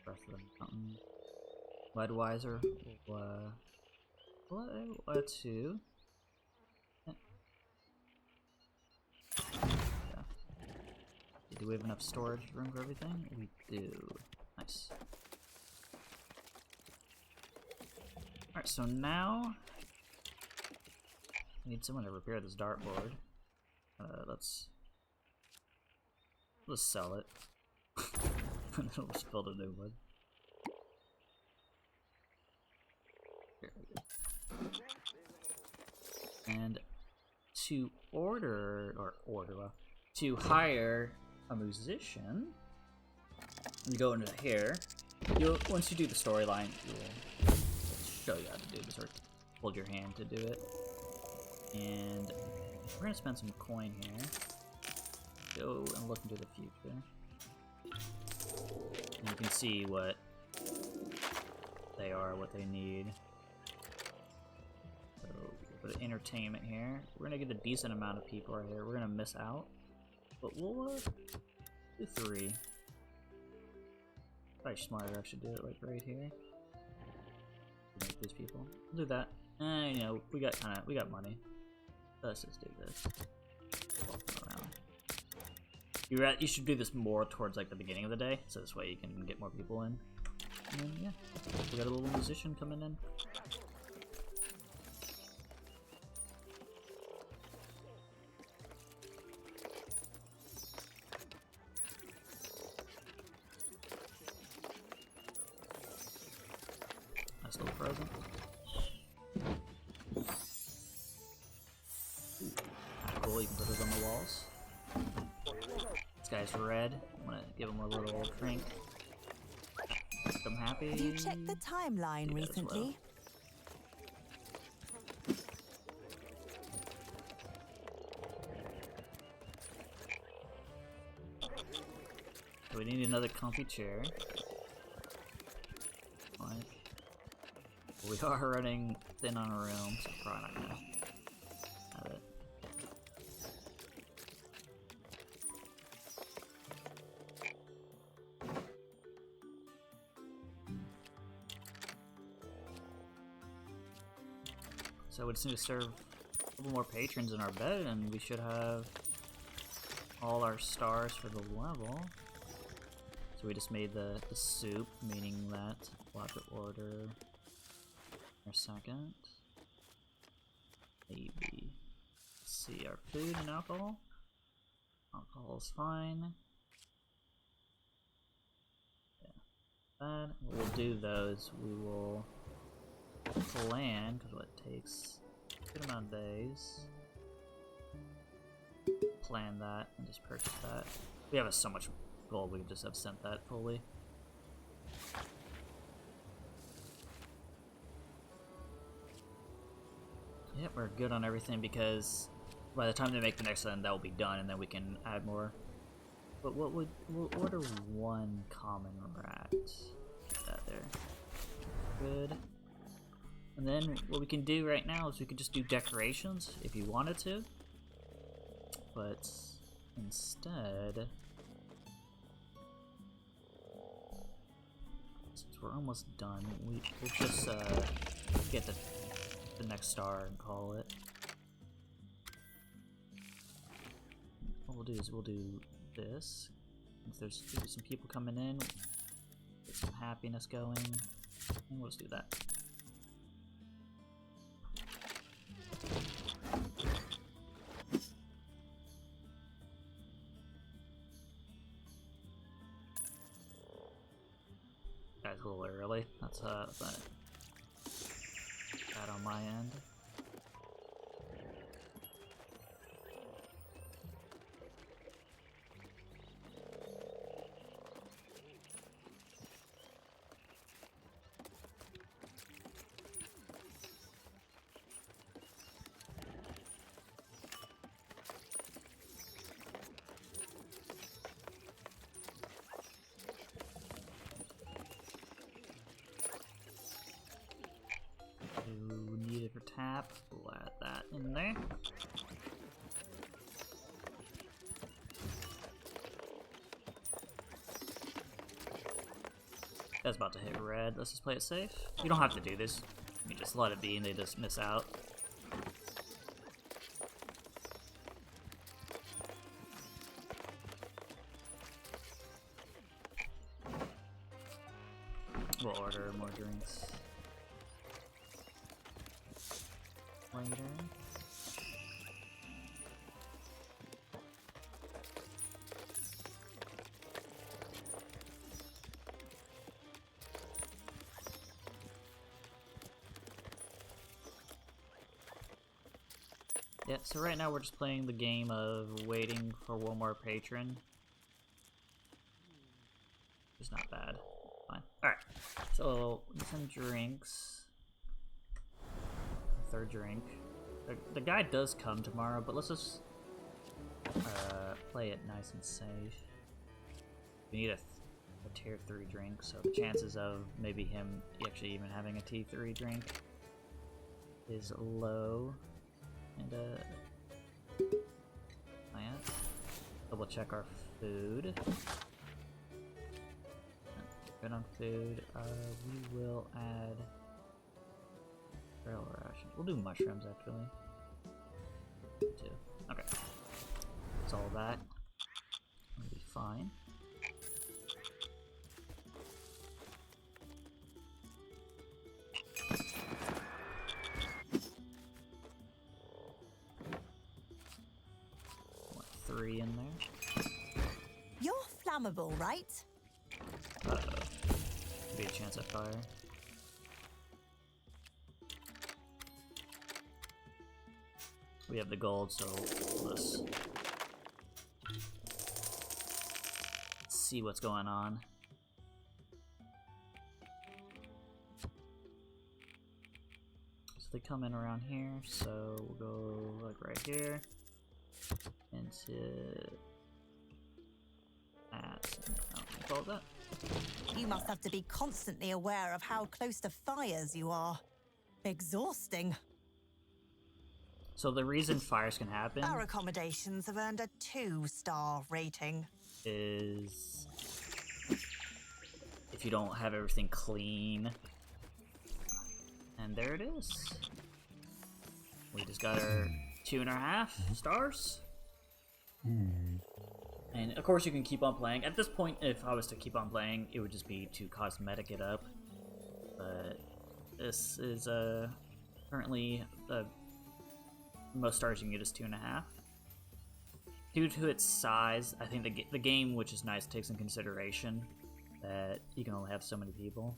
of the Mountain. Leadwiser. What? 2. Yeah. Do we have enough storage room for everything? We do. Nice. Alright, so now I need someone to repair this dartboard. Let's sell it. And then we'll just build a new one. Here we go. And to to hire a musician, you go into here. Once you do the storyline, it'll show you how to do this, or hold your hand to do it. And we're gonna spend some coin here. Go and look into the future. And you can see what they are, what they need. So put entertainment here. We're gonna get a decent amount of people right here. We're gonna miss out, but we'll do 3. Probably smarter. I should do it like right here. Make these people. We'll do that. You know, we got money. Let's just do this. Walking around. You should do this more towards like the beginning of the day, so this way you can get more people in. And then, yeah, we got a little musician coming in. Nice little present. Cool, you can put those on the walls. This guy's red. I'm gonna give him a little drink. Make him happy. Have you checked the timeline Do that as recently? So we need another comfy chair. Fine. We are running thin on a room, so probably not gonna have it. So we just need to serve a couple more patrons in our bed, and we should have all our stars for the level. So we just made the soup, meaning that we'll have to order our second. Maybe. Let's see, our food and alcohol. Alcohol is fine. that. We'll do those. We will plan, because what it takes a good amount of days. Plan that and just purchase that. We have so much gold, we could just have sent that fully. Yep, we're good on everything because by the time they make the next one, that will be done, and then we can add more. But we'll order one common rat. Get that there. Good. And then what we can do right now is we can just do decorations if you wanted to. But instead, since we're almost done, we'll just get the next star and call it. What we'll do is we'll do this. If there's some people coming in, get some happiness going, and we'll just do that. Guys, a little early. That's bad on my end. Need it for tap. We'll add that in there. That's about to hit red. Let's just play it safe. You don't have to do this. You just let it be and they just miss out. We'll order more drinks later. Yeah, so right now we're just playing the game of waiting for one more patron. It's not bad. Fine. Alright, so some drinks. Third drink. The guy does come tomorrow, but let's just play it nice and safe. We need a tier 3 drink, so the chances of maybe him actually even having a T3 drink is low. And yeah. Double check our food. Good on food. We will add barrel rations. We'll do mushrooms actually. Too. Okay. That's all that. It'll be fine. What, 3 in there? You're flammable, right? Uh-oh. Could be a chance at fire. We have the gold, so let's see what's going on. So they come in around here, so we'll go like right here into that. Call it that. You must have to be constantly aware of how close to fires you are. Exhausting. So the reason fires can happen Our accommodations have earned a 2-star rating. is if you don't have everything clean. And there it is. We just got our 2.5 stars. And of course you can keep on playing. At this point, if I was to keep on playing, it would just be to cosmetic it up. But this is currently the most stars you can get is 2.5. Due to its size, I think the game, which is nice, takes in consideration that you can only have so many people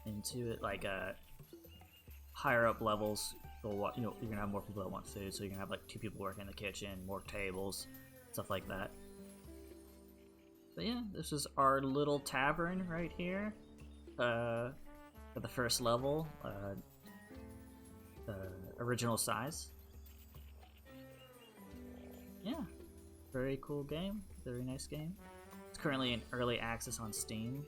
into it. Like higher up levels, you're gonna have more people that want food, so you're gonna have like 2 people working in the kitchen, more tables, stuff like that. But yeah, this is our little tavern right here for the first level, original size. Yeah, very cool game, very nice game. It's currently in early access on Steam.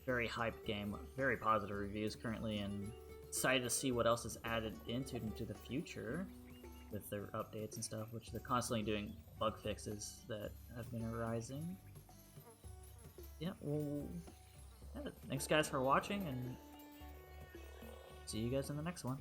Very hyped game, very positive reviews currently, and excited to see what else is added into the future with their updates and stuff, which they're constantly doing bug fixes that have been arising. Yeah, well, yeah, thanks guys for watching, and see you guys in the next one.